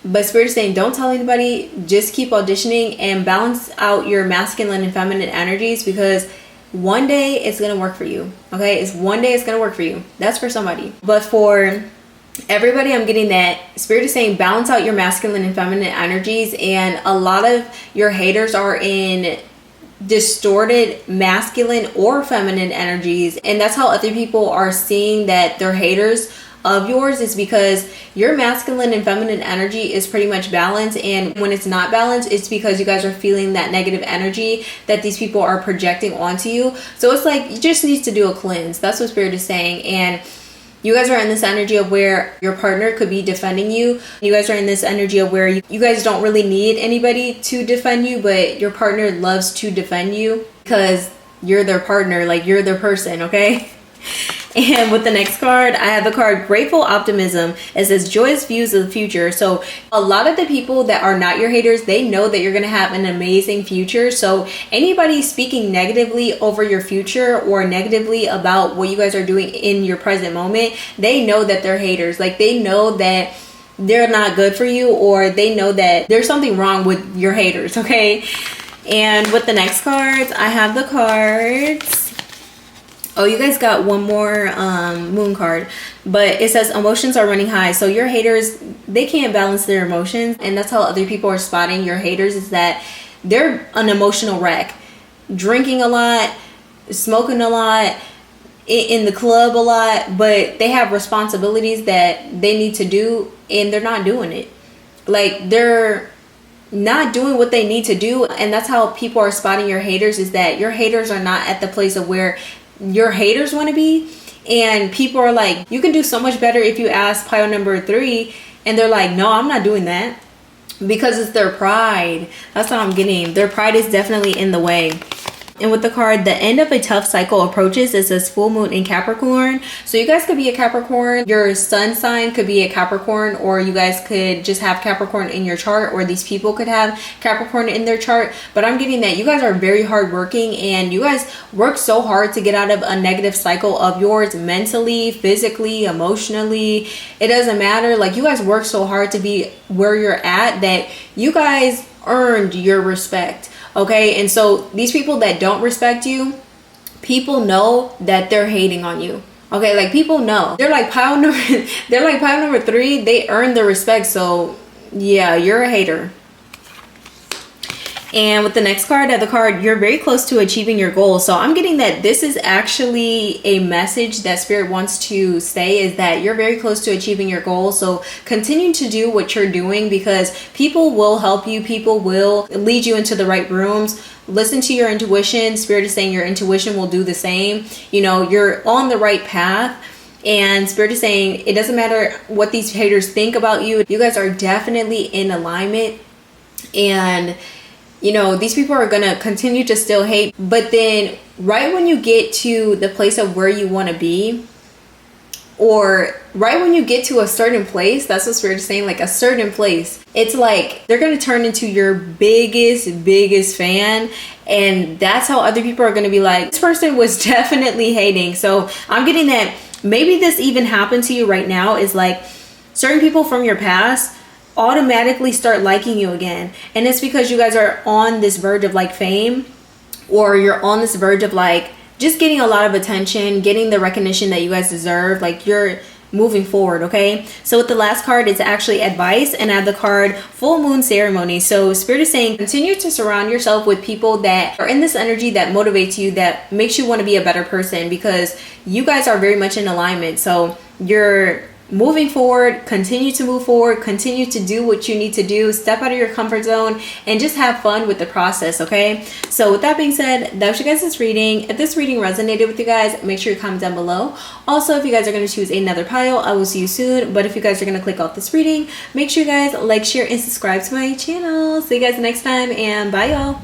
But Spirit is saying don't tell anybody, just keep auditioning and balance out your masculine and feminine energies, because one day it's going to work for you. Okay? One day it's going to work for you. That's for somebody. But for everybody, I'm getting that Spirit is saying balance out your masculine and feminine energies, and a lot of your haters are in distorted masculine or feminine energies, and that's how other people are seeing that they're haters of yours, is because your masculine and feminine energy is pretty much balanced, and when it's not balanced, it's because you guys are feeling that negative energy that these people are projecting onto you. So it's like you just need to do a cleanse. That's what Spirit is saying. And you guys are in this energy of where your partner could be defending you. You guys are in this energy of where you guys don't really need anybody to defend you, but your partner loves to defend you because you're their partner, like you're their person, okay? And with the next card, I have the card Grateful Optimism. It says joyous views of the future. So a lot of the people that are not your haters, they know that you're going to have an amazing future. So anybody speaking negatively over your future or negatively about what you guys are doing in your present moment, they know that they're haters. Like they know that they're not good for you, or they know that there's something wrong with your haters, okay? And with the next cards, I have the cards. Oh, you guys got one more moon card, but it says emotions are running high. So your haters, they can't balance their emotions, and that's how other people are spotting your haters, is that they're an emotional wreck, drinking a lot, smoking a lot, in the club a lot, but they have responsibilities that they need to do and they're not doing it. Like they're not doing what they need to do, and that's how people are spotting your haters, is that your haters are not at the place of where your haters want to be. And people are like, you can do so much better if you ask pile number 3, and they're like, no, I'm not doing that, because it's their pride. That's what I'm getting. Their pride is definitely in the way. And with the card, the end of a tough cycle approaches, it says full moon in Capricorn. So you guys could be a Capricorn. Your sun sign could be a Capricorn, or you guys could just have Capricorn in your chart, or these people could have Capricorn in their chart. But I'm getting that you guys are very hardworking, and you guys work so hard to get out of a negative cycle of yours, mentally, physically, emotionally. It doesn't matter. Like you guys work so hard to be where you're at that you guys earned your respect. Okay, and so these people that don't respect you, people know that they're hating on you. Okay, like people know. They're like pile number 3, they earn the respect. So yeah, you're a hater. And with the next card, I have the card you're very close to achieving your goal. So I'm getting that this is actually a message that Spirit wants to say, is that you're very close to achieving your goal. So continue to do what you're doing, because people will help you. People will lead you into the right rooms. Listen to your intuition. Spirit is saying your intuition will do the same. You know, you're on the right path. And Spirit is saying it doesn't matter what these haters think about you. You guys are definitely in alignment. And you know, these people are gonna continue to still hate, but then right when you get to the place of where you want to be, or right when you get to a certain place, that's what Spirit is saying, like a certain place, it's like they're gonna turn into your biggest fan, and that's how other people are gonna be like, this person was definitely hating. So I'm getting that maybe this even happened to you right now, is like certain people from your past automatically start liking you again, and it's because you guys are on this verge of like fame, or you're on this verge of like just getting a lot of attention, getting the recognition that you guys deserve. Like you're moving forward. Okay, so with the last card, it's actually advice, and I have the card full moon ceremony. So Spirit is saying continue to surround yourself with people that are in this energy that motivates you, that makes you want to be a better person, because you guys are very much in alignment. So you're moving forward, continue to move forward, continue to do what you need to do, step out of your comfort zone, and just have fun with the process. Okay, so with that being said, that was your guys' reading. If this reading resonated with you guys, make sure you comment down below. Also, if you guys are going to choose another pile, I will see you soon. But if you guys are going to click off this reading, make sure you guys like, share, and subscribe to my channel. See you guys next time, and bye y'all.